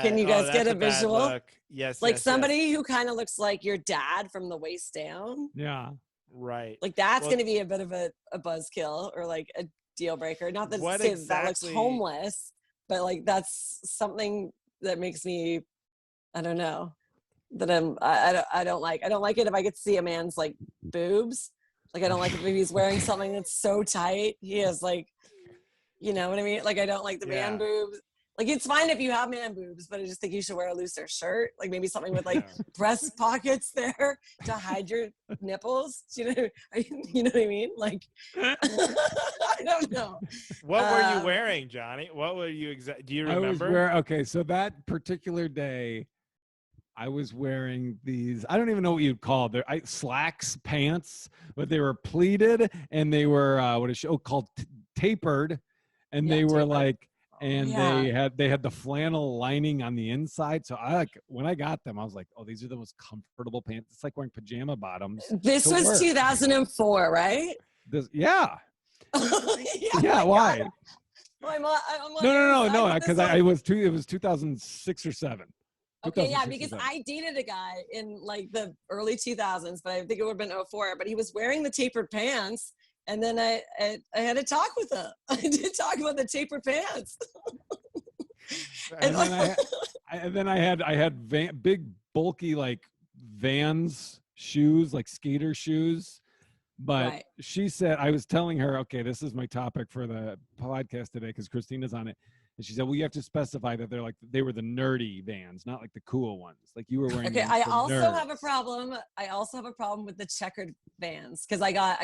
Can you guys get that's a visual? Look. Yes. Like yes, somebody who kind of looks like your dad from the waist down. Yeah. Right. Like that's Well, going to be a bit of a buzzkill or like a deal breaker. Not that What that looks exactly- homeless, but like that's something that makes me, I don't know, that I don't like. I don't like it if I get to see a man's like boobs. Like I don't like it if he's wearing something that's so tight. He has like, you know what I mean? Like I don't like the man boobs. Like it's fine if you have man boobs, but I just think you should wear a looser shirt, like maybe something with like breast pockets there to hide your nipples. You know what I mean? Like I don't know. What were you wearing, Johnny? What were you do you remember? Okay, so that particular day, I was wearing these, I don't even know what you'd call them. They're slacks, pants, but they were pleated and they were called tapered, and they were tapered. like, and Yeah. they had the flannel lining on the inside. So when I got them, I was like, oh, these are the most comfortable pants. It's like wearing pajama bottoms. This was work. 2004, right? Yeah. Yeah. Why? Well, I'm like, No, because it was 2006 or 7. Okay, yeah, because I dated a guy in like the early 2000s, but I think it would have been 04, but he was wearing the tapered pants. And then I had to talk with him. I did talk about the tapered pants. And then I had big bulky like Vans shoes, like skater shoes. But she said, I was telling her, okay, this is my topic for the podcast today because Christina's on it. And she said, well, you have to specify that they were the nerdy Vans, not like the cool ones. Like you were wearing. Okay, I also have a problem. I also have a problem with the checkered Vans because I got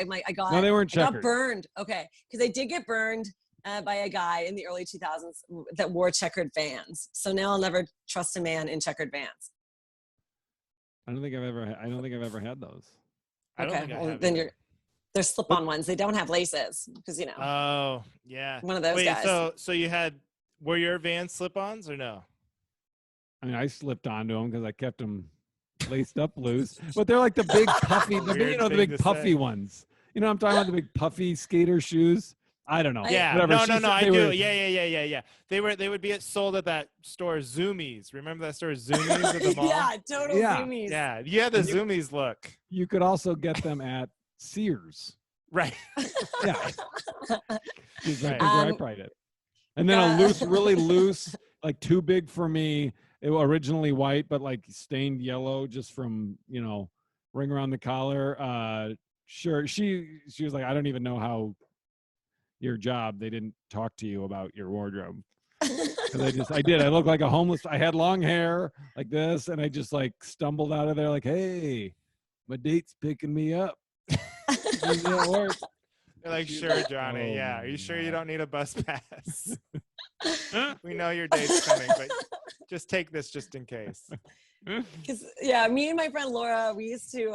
No, they weren't checkered. I got burned. Okay, because I did get burned by a guy in the early 2000s that wore checkered Vans. So now I'll never trust a man in checkered Vans. I don't think I've ever had those. Okay, then they're slip-on ones. They don't have laces because Oh yeah. One of those guys. So you were your Vans slip-ons or no? I mean, I slipped onto them because I kept them laced up loose. But they're like the big puffy, the big puffy ones. You know what I'm talking about? The big puffy skater shoes. I don't know. Yeah. Whatever. No. I do. Yeah. They would be sold at that store Zoomies. Remember that store Zoomies at the mall? Yeah, total Zoomies. Yeah. You had the Zoomies look. You could also get them at Sears. Right. Yeah. Is where I tried it. And then a really loose, like too big for me. It was originally white, but like stained yellow just from, ring around the collar. Sure. She was like, I don't even know how your job, they didn't talk to you about your wardrobe. Because I did. I looked like a homeless. I had long hair like this, and I just like stumbled out of there like, hey, my date's picking me up. They're like, sure, Johnny. Yeah. Are you sure you don't need a bus pass? We know your date's coming, but just take this just in case. Because me and my friend Laura, we used to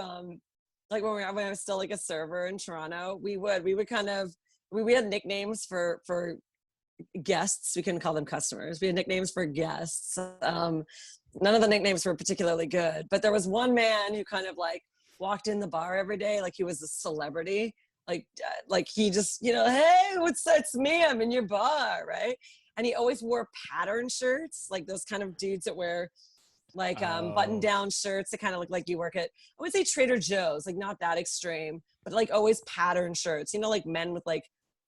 like when I was still like a server in Toronto, we would kind of we had nicknames for guests. We couldn't call them customers. We had nicknames for guests. None of the nicknames were particularly good, but there was one man who kind of like walked in the bar every day like he was a celebrity. Like he just, hey, it's me, I'm in your bar, right? And he always wore pattern shirts, like those kind of dudes that wear like button-down shirts that kind of look like you work at, I would say Trader Joe's, like not that extreme, but like always pattern shirts, like men with like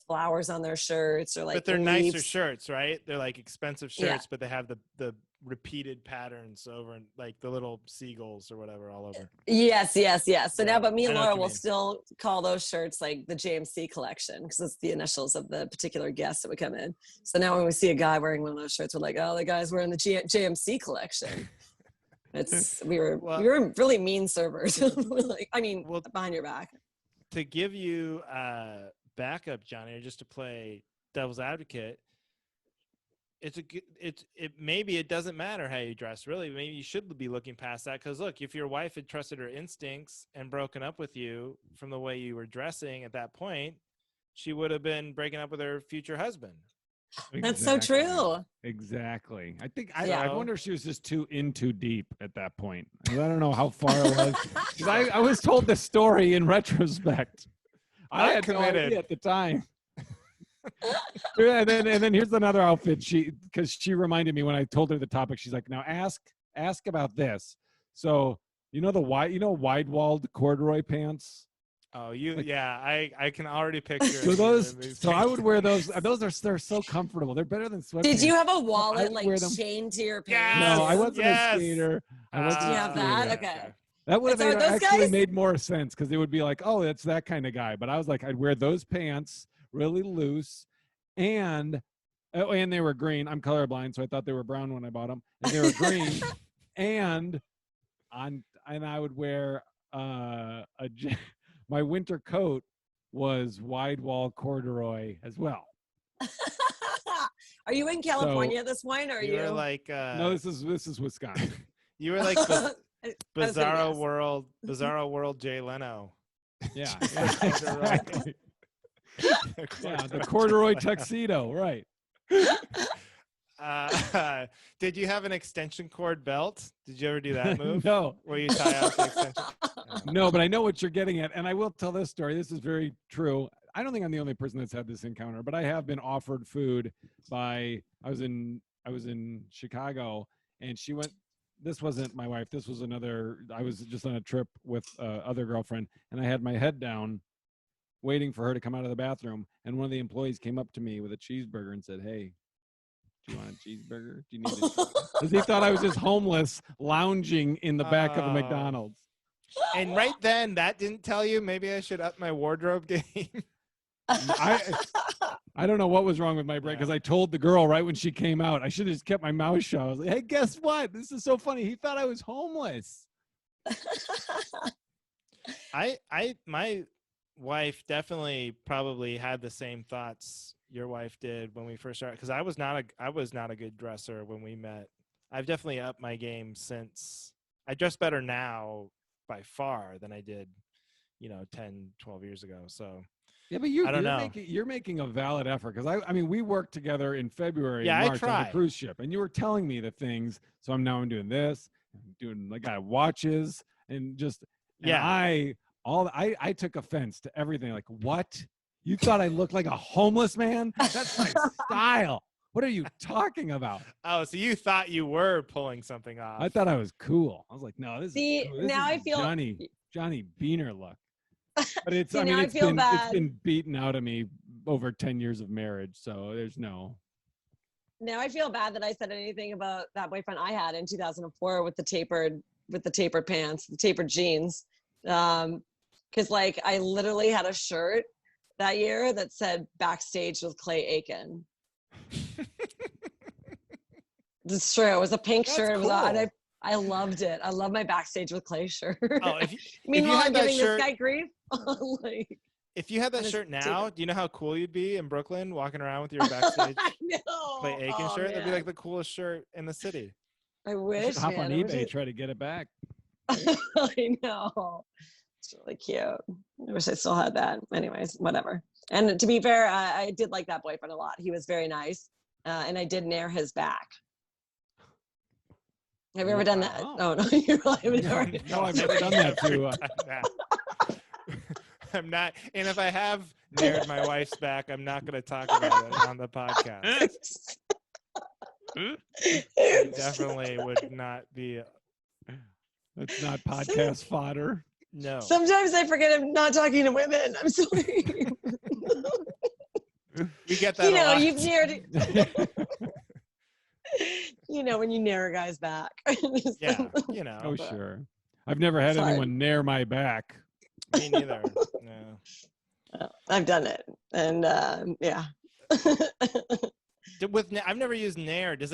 flowers on their shirts or like. But they're leaves. nicer shirts, right? They're like expensive shirts, but they have the repeated patterns over and like the little seagulls or whatever all over. Yes. So now, but me and I know Laura what you will mean. still call those shirts like the JMC collection because it's the initials of the particular guest that would come in. So now when we see a guy wearing one of those shirts, we're like, oh, the guy's wearing the JMC collection. We were really mean servers. Behind your back. To give you backup, Johnny, or just to play devil's advocate, maybe it doesn't matter how you dress. Really, maybe you should be looking past that because look, if your wife had trusted her instincts and broken up with you from the way you were dressing at that point, she would have been breaking up with her future husband. That's so true. Exactly. I think Yeah. I wonder if she was just too deep at that point. I don't know how far it was. 'Cause I was told this story in retrospect. I had no idea at the time. and then here's another outfit. Because she reminded me when I told her the topic. She's like, now ask about this. So wide-walled corduroy pants. Oh, I can already picture. So I would wear those. They're so comfortable. They're better than sweatpants. Did you have a wallet wear them. chained to your Yes. pants? No, I wasn't Yes. a skater. I wasn't Do you a have skater. that? Okay. That would have And so are those actually guys- made more sense because it would be like, oh, that's that kind of guy. But I was like, I'd wear those pants really loose, and they were green. I'm colorblind, so I thought they were brown when I bought them, and they were green. and I would wear my winter coat was wide wall corduroy as well. Are you in California at this point? Or are You you? were like No, this is Wisconsin. you were like I was gonna Bizarro guess. World Jay Leno. Yeah. Corduroy. Yeah, the corduroy tuxedo, right. Did you have an extension cord belt? Did you ever do that move? No. Where you tie out the extension? No, but I know what you're getting at, and I will tell this story. This is very true. I don't think I'm the only person that's had this encounter, but I have been offered food by. I was in Chicago, and she went. This wasn't my wife. This was another. I was just on a trip with other girlfriend, and I had my head down, waiting for her to come out of the bathroom. And one of the employees came up to me with a cheeseburger and said, "Hey, do you want a cheeseburger? Do you need a?" Because he thought I was just homeless, lounging in the back of a McDonald's. And right then, that didn't tell you maybe I should up my wardrobe game. I don't know what was wrong with my brain because I told the girl right when she came out. I should have just kept my mouth shut. I was like, "Hey, guess what? This is so funny. He thought I was homeless." My wife definitely probably had the same thoughts your wife did when we first started, because I was not a good dresser when we met. I've definitely upped my game since. I dress better now by far than I did, 10, 12 years ago. So Yeah, but you're making a valid effort because I mean we worked together in February and March on the cruise ship, and you were telling me the things. So I'm doing this, I got watches and just I took offense to everything. Like, what? You thought I looked like a homeless man? That's my style. What are you talking about? Oh, so you thought you were pulling something off. I thought I was cool. I was like, no, this is cool. Now I feel Johnny Beaner look. But it's it's been beaten out of me over 10 years of marriage, so there's no. Now I feel bad that I said anything about that boyfriend I had in 2004 with the tapered pants, the tapered jeans. Because I literally had a shirt that year that said "Backstage with Clay Aiken." It's true. It was a pink shirt. It was and I loved it. I love my Backstage with Clay shirt. Oh, Meanwhile, I'm giving this guy grief. If you had that shirt now, do you know how cool you'd be in Brooklyn walking around with your Backstage Clay Aiken shirt? That'd be like the coolest shirt in the city. I wish. Hop on eBay, try to get it back. I know. It's really cute. I wish I still had that. Anyways, whatever. And to be fair, I did like that boyfriend a lot. He was very nice. And I did nair his back. Have you ever done that? Oh, no, you really haven't. No, I've never done that too. I'm not. And if I have nared my wife's back, I'm not going to talk about it on the podcast. It definitely would not be. That's not podcast fodder. No. Sometimes I forget I'm not talking to women. I'm sorry. We get that a lot. You've nared when you nair a guy's back. Yeah, Oh, sure. I've never had anyone nair my back. Me neither. No. I've done it. And yeah. I've never used nair. Does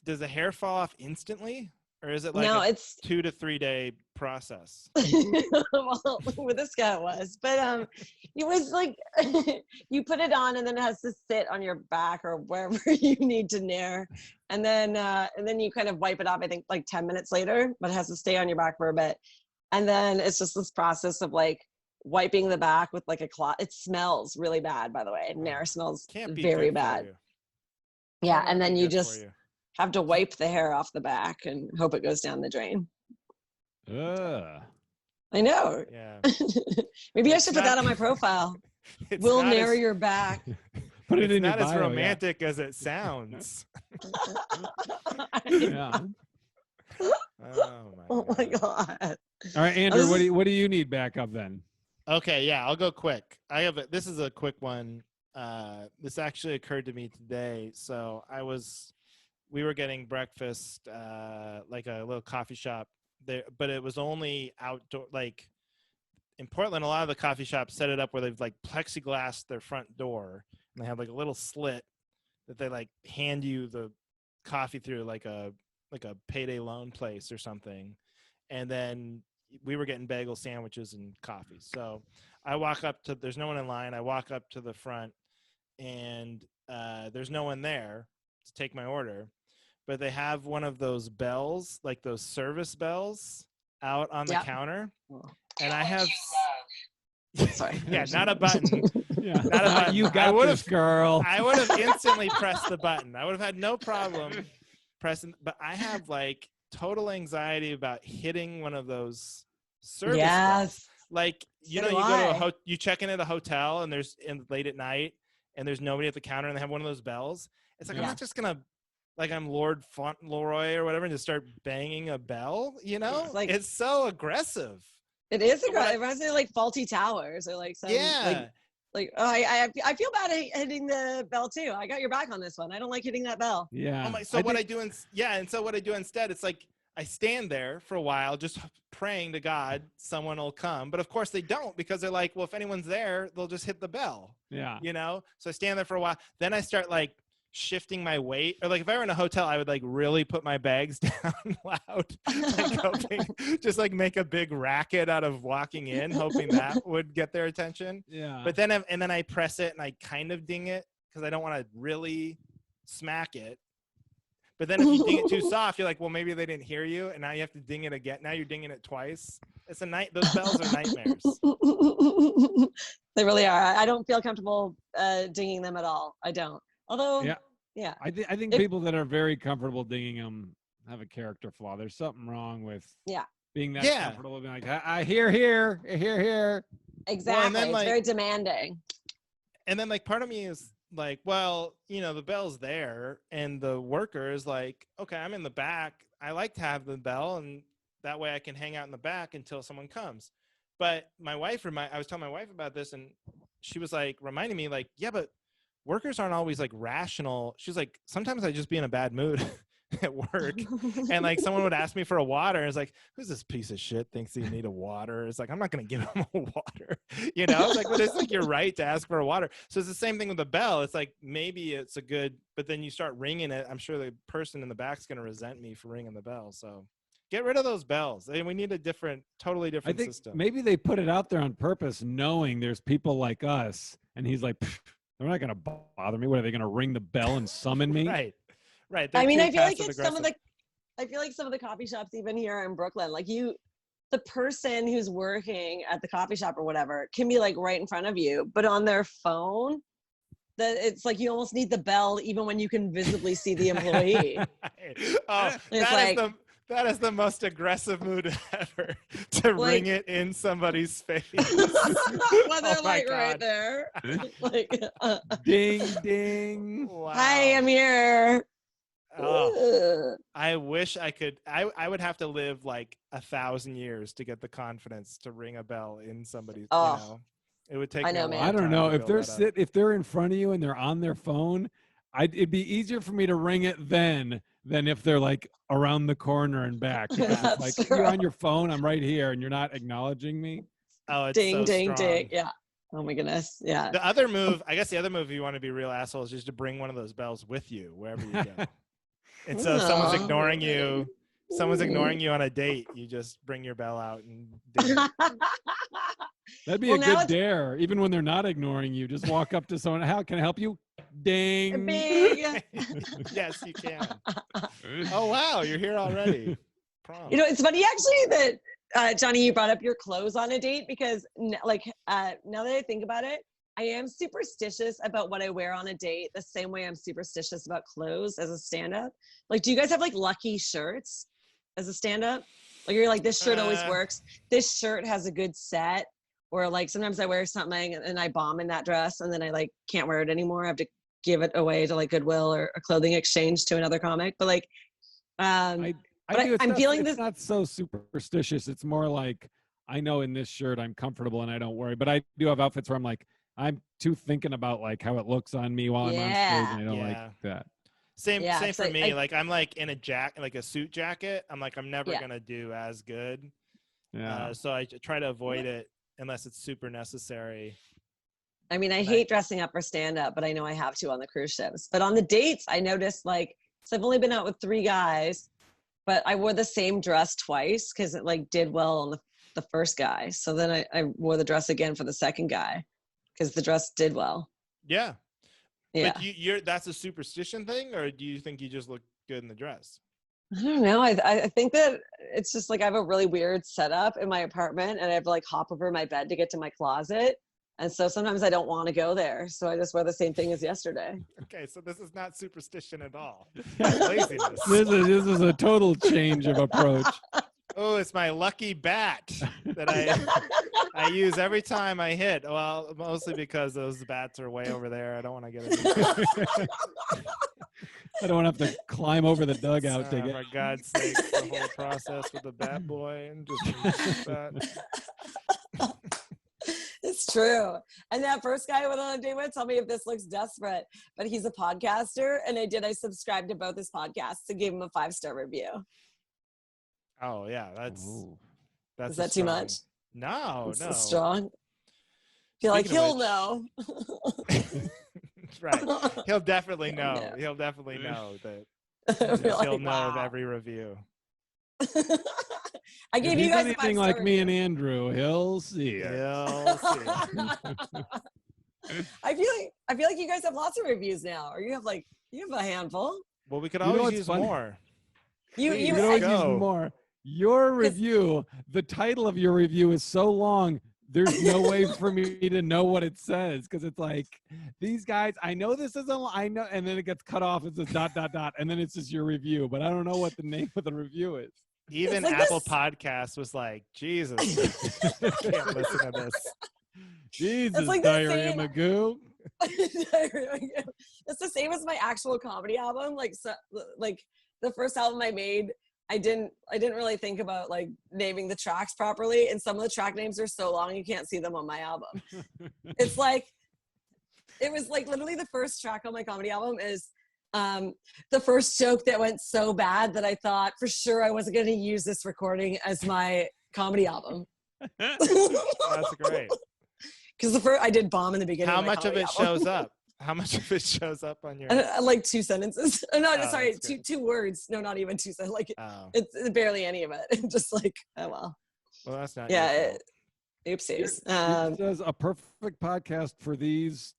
the hair fall off instantly? Or is it like it's 2 to 3 day process? Well, with this guy it was, but it was like you put it on and then it has to sit on your back or wherever you need to nair, and then you kind of wipe it off. I think like 10 minutes later, but it has to stay on your back for a bit, and then it's just this process of wiping the back with a cloth. It smells really bad, by the way. Nair smells very bad. Yeah, That and might then be you good for just you. have to wipe the hair off the back and hope it goes down the drain. Ugh. I know. Yeah. Maybe I It's should put not- that on my profile. It's We'll not narrow as, your back. Put it it's in your not as bio. romantic as it sounds. Yeah. Oh Oh my God. God. All right, Andrew. This is- What do you need back up then? Okay, yeah, I'll go quick. This is a quick one. This actually occurred to me today. So we were getting breakfast, like a little coffee shop there, but it was only outdoor. Like in Portland, a lot of the coffee shops set it up where they've like plexiglass their front door, and they have like a little slit that they like hand you the coffee through, like a payday loan place or something. And then we were getting bagel sandwiches and coffee. So I walk up to, there's no one in line. I walk up to the front, and there's no one there to take my order, but they have one of those bells, like those service bells, out on the counter. And I have, Sorry. yeah, not a button. Yeah. Not a button. You got this, girl. I would have instantly pressed the button. I would have had no problem pressing, but I have like total anxiety about hitting one of those service bells. Yes. Like, you So know, do you go to I. you check in at a hotel and late at night and there's nobody at the counter and they have one of those bells. It's like, I'm not just gonna, like I'm Lord Fauntleroy or whatever, and just start banging a bell, you know? It's like- it's so aggressive. It is a So what great. It reminds me of like Faulty Towers or like some Yeah. like oh, I feel bad hitting the bell too. I got your back on this one. I don't like hitting that bell. Yeah. Oh my, so what I do instead, it's like I stand there for a while just praying to God someone will come. But of course they don't, because they're like, well, if anyone's there, they'll just hit the bell. Yeah. You know? So I stand there for a while. Then I start like shifting my weight, or like if I were in a hotel, I would like really put my bags down loud, like hoping, just like make a big racket out of walking in, hoping that would get their attention. Yeah. But then I press it and I kind of ding it because I don't want to really smack it. But then if you ding it too soft, you're like, well, maybe they didn't hear you, and now you have to ding it again. Now you're dinging it twice. It's a night. Those bells are nightmares. They really are. I don't feel comfortable dinging them at all. I don't. Although, yeah. I think people that are very comfortable dinging them have a character flaw. There's something wrong with being that comfortable. Being like, I hear here. Exactly. then, it's like- very demanding. And then like part of me is like, well, you know, the bell's there, and the worker is like, okay, I'm in the back. I like to have the bell, and that way I can hang out in the back until someone comes. But my wife, I was telling my wife about this, and she was like reminding me, like, yeah, but workers aren't always like rational. She's like, sometimes I just be in a bad mood at work, and like someone would ask me for a water, and it's like, who's this piece of shit thinks he need a water? It's like, I'm not gonna give him a water, you know? It's like, but it's like your right to ask for a water. So it's the same thing with the bell. It's like, maybe it's a good, but then you start ringing it, I'm sure the person in the back's gonna resent me for ringing the bell. So get rid of those bells. We need a totally different I think system. maybe they put it out there on purpose, knowing there's people like us, and he's like, they're not gonna bother me. What, are they gonna ring the bell and summon me? Right. I mean, They're I too feel like it's some of passive-aggressive. I feel like some of the coffee shops, even here in Brooklyn, like the person who's working at the coffee shop or whatever can be like right in front of you, but on their phone, that it's like you almost need the bell even when you can visibly see the employee. Oh, It's that is the most aggressive mood ever, to ring it in somebody's face. when they're Oh my like right God. there. Like, Ding ding. Wow. hi, I'm here. Oh, I wish I could. I would have to live like 1,000 years to get the confidence to ring a bell in somebody's. Oh. You know, it would take. I me a know, man. long I don't time know to if build that up. if they're in front of you and they're on their phone. It'd be easier for me to ring it then than if they're like around the corner and back. Because it's That's like, true. you're on your phone, I'm right here, and you're not acknowledging me. Oh, it's Ding, so ding, strong. ding. Yeah. Oh my goodness. Yeah. The other move, I guess, the other move if you want to be real asshole is just to bring one of those bells with you wherever you go. And so if someone's Aw. ignoring you. Someone's ignoring you on a date, you just bring your bell out and ding it. That'd be Well, a now good it's- dare. Even when they're not ignoring you, just walk up to someone. How can I help you? Ding. Big. Yes, you can. Oh wow, you're here already. Prom. You know, it's funny actually that Johnny, you brought up your clothes on a date because now that I think about it, I am superstitious about what I wear on a date, the same way I'm superstitious about clothes as a stand-up. Like, do you guys have like lucky shirts as a stand-up? Like, you're like, this shirt always works. This shirt has a good set. Or like, sometimes I wear something and I bomb in that dress and then I like can't wear it anymore. I have to give it away to like Goodwill or a clothing exchange to another comic. But like, I'm feeling this. It's not so superstitious. It's more like, I know in this shirt I'm comfortable and I don't worry. But I do have outfits where I'm like, I'm too thinking about like how it looks on me while I'm on stage, and I don't like that. Same for me. Like I'm like in a jacket, like a suit jacket. I'm like, I'm never gonna do as good. Yeah. So I try to avoid it unless it's super necessary. I mean, I hate dressing up for stand-up, but I know I have to on the cruise ships. But on the dates, I noticed like, so I've only been out with 3 guys, but I wore the same dress twice because it like did well on the first guy. So then I wore the dress again for the second guy because the dress did well. Yeah. Yeah. But you're that's a superstition thing, or do you think you just look good in the dress? I don't know. I think that it's just like I have a really weird setup in my apartment and I have to like hop over my bed to get to my closet. And so sometimes I don't want to go there. So I just wear the same thing as yesterday. Okay, so this is not superstition at all. Laziness. This is a total change of approach. Oh, it's my lucky bat that I use every time I hit. Well, mostly because those bats are way over there. I don't want to get it. I don't have to climb over the dugout to get. For God's sake, the whole process with the bat boy and just that. It's true. And that first guy I went on a date with, tell me if this looks desperate, but he's a podcaster. And I subscribed to both his podcasts and gave him a 5-star review. Oh yeah, that's Is that too much? No, no. Strong. Feel like he'll know. Right. He'll definitely know. Yeah. He'll definitely know that he'll know of every review. I gave if you guys anything like me and Andrew, he'll see it. He'll see it. I feel like you guys have lots of reviews now, or you have a handful. Well, we could always use more. You could always use more. Your review, the title of your review is so long, there's no way for me to know what it says, because it's like, these guys, I know this is I know, and then it gets cut off. It says ... and then it's just your review, but I don't know what the name of the review is. Even like Apple Podcasts was like, Jesus, I can't listen to this. Jesus, like Diarrhea Magoo. It's the same as my actual comedy album. Like the first album I made, I didn't really think about like naming the tracks properly, and some of the track names are so long you can't see them on my album. It's like, it was like literally the first track on my comedy album is the first joke that went so bad that I thought for sure I wasn't going to use this recording as my comedy album. That's great. Because I did bomb in the beginning. How much of it shows up? How much of it shows up on your? Like 2 sentences. No, sorry, two words. No, not even 2 sentences. Like it's barely any of it. Just like, oh well. Well, that's not. Yeah. Oopsies. It says a perfect podcast for these ...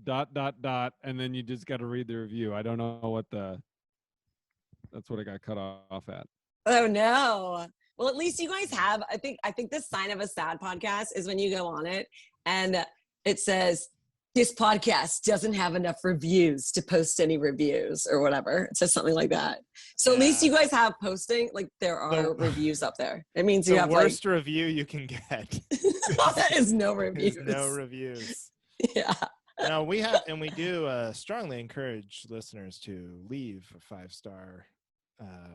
and then you just got to read the review. I don't know what that's what I got cut off at. Oh no. Well, at least you guys have. I think the sign of a sad podcast is when you go on it and it says, this podcast doesn't have enough reviews to post any reviews or whatever. It says something like that. So at least you guys have posting, like there are reviews up there. It means you have the worst review you can get. is no reviews. No reviews. Yeah. No, we do strongly encourage listeners to leave a 5-star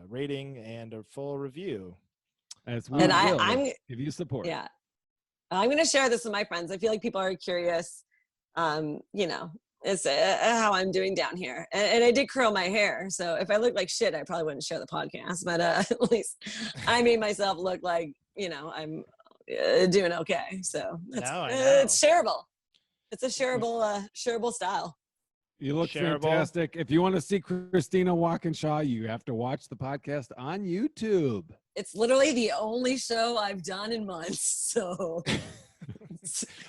rating and a full review. As we will, give you support. Yeah. I'm going to share this with my friends. I feel like people are curious. It's how I'm doing down here. And I did curl my hair. So if I look like shit, I probably wouldn't share the podcast. But at least I made myself look like, I'm doing okay. So it's shareable. It's a shareable style. You look fantastic. If you want to see Christina Walkinshaw, you have to watch the podcast on YouTube. It's literally the only show I've done in months. So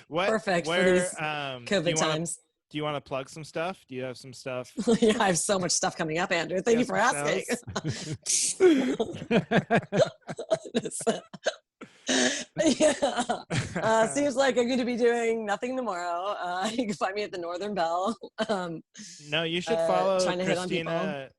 perfect for these COVID times. Do you want to plug some stuff? Do you have some stuff? Yeah, I have so much stuff coming up, Andrew. Thank you for asking. Yeah. Seems like I'm going to be doing nothing tomorrow. You can find me at the Northern Bell. No, you should follow trying to hit on people. Christina.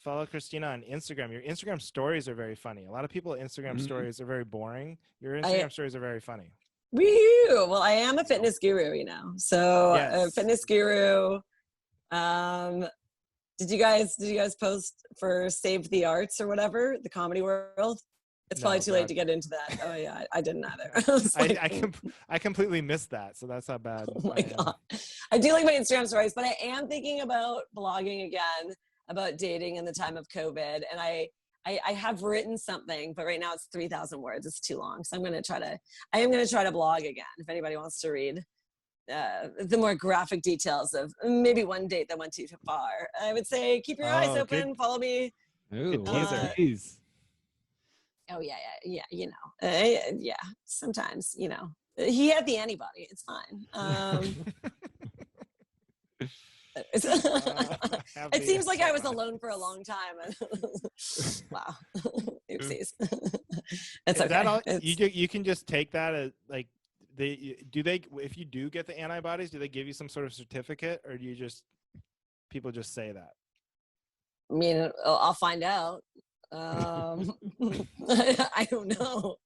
Follow Christina on Instagram. Your Instagram stories are very funny. A lot of people Instagram stories are very boring. Your Instagram stories are very funny. Woo! Well, I am a fitness guru, you know. So Yes. fitness guru. Did you guys post for Save the Arts or whatever, the comedy world? It's probably too late to get into that. Oh yeah, I didn't either. I completely missed that, so that's how bad. Oh my God. I do like my Instagram stories, but I am thinking about blogging again about dating in the time of COVID. And I have written something, but right now it's 3,000 words. It's too long. So I am going to try to blog again. If anybody wants to read the more graphic details of maybe one date that went too far, I would say keep your eyes open. Follow me. Ooh, teaser. Oh yeah. You know, yeah. Sometimes, you know, he had the antibody. It's fine. It seems like I was alone for a long time. Wow. Oopsies. It's okay. That all, you can just take that as like if you do get the antibodies, do they give you some sort of certificate, or do you just people just say that? I mean, I'll find out. I don't know.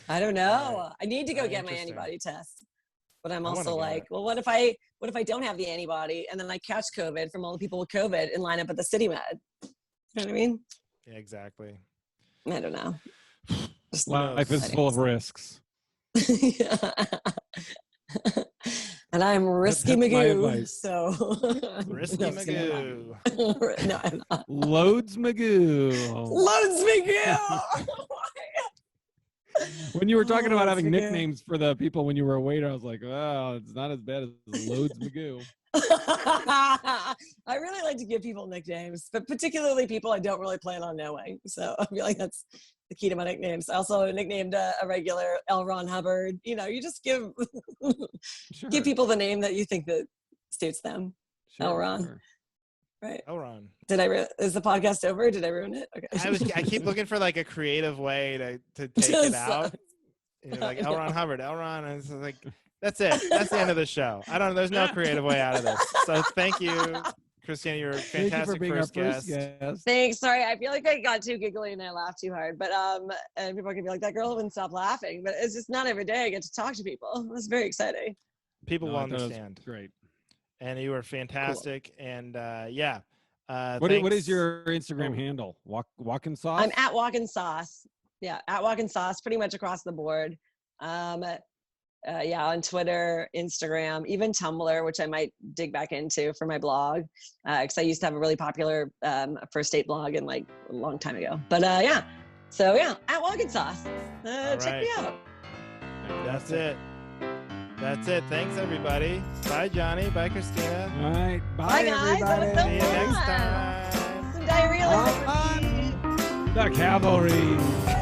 Right. I need to go get my antibody test. But I'm also like, well, what if I don't have the antibody and then I catch COVID from all the people with COVID and line up at the City Med? You know what I mean? Yeah, exactly. I don't know. Life is full of risks. And I'm Risky Magoo. So Risky Magoo. No, I'm not. Loads Magoo. Loads Magoo. When you were talking about having nicknames for the people when you were a waiter, I was like, oh, it's not as bad as Loads Magoo. I really like to give people nicknames, but particularly people I don't really plan on knowing. So I feel like that's the key to my nicknames. I also nicknamed a regular L. Ron Hubbard. You know, you just give give people the name that you think that suits them. Sure, L. Ron. Sure. Right. L. Ron. Is the podcast over? Did I ruin it? Okay. I keep looking for like a creative way to take it out. You're like L. Ron Hubbard, L. Ron, and it's like that's it. That's the end of the show. I don't know. There's no creative way out of this. So thank you, Christina. You're a fantastic first guest. Thanks. Sorry, I feel like I got too giggly and I laughed too hard. But and people can be like, that girl wouldn't stop laughing. But it's just not every day I get to talk to people. It's very exciting. People will understand. Great. And you were fantastic. Cool. And what is your Instagram handle? Walkin' Sauce? I'm at Walkin' Sauce. Yeah, at Walkin' Sauce, pretty much across the board. On Twitter, Instagram, even Tumblr, which I might dig back into for my blog, because I used to have a really popular first date blog and like a long time ago. But at Walkin' Sauce. Check me out. That's it. That's it. Thanks, everybody. Bye, Johnny. Bye, Christina. All right. Bye guys. Everybody. That was so See you fun. next time. Some diarrhea. The Cavalry.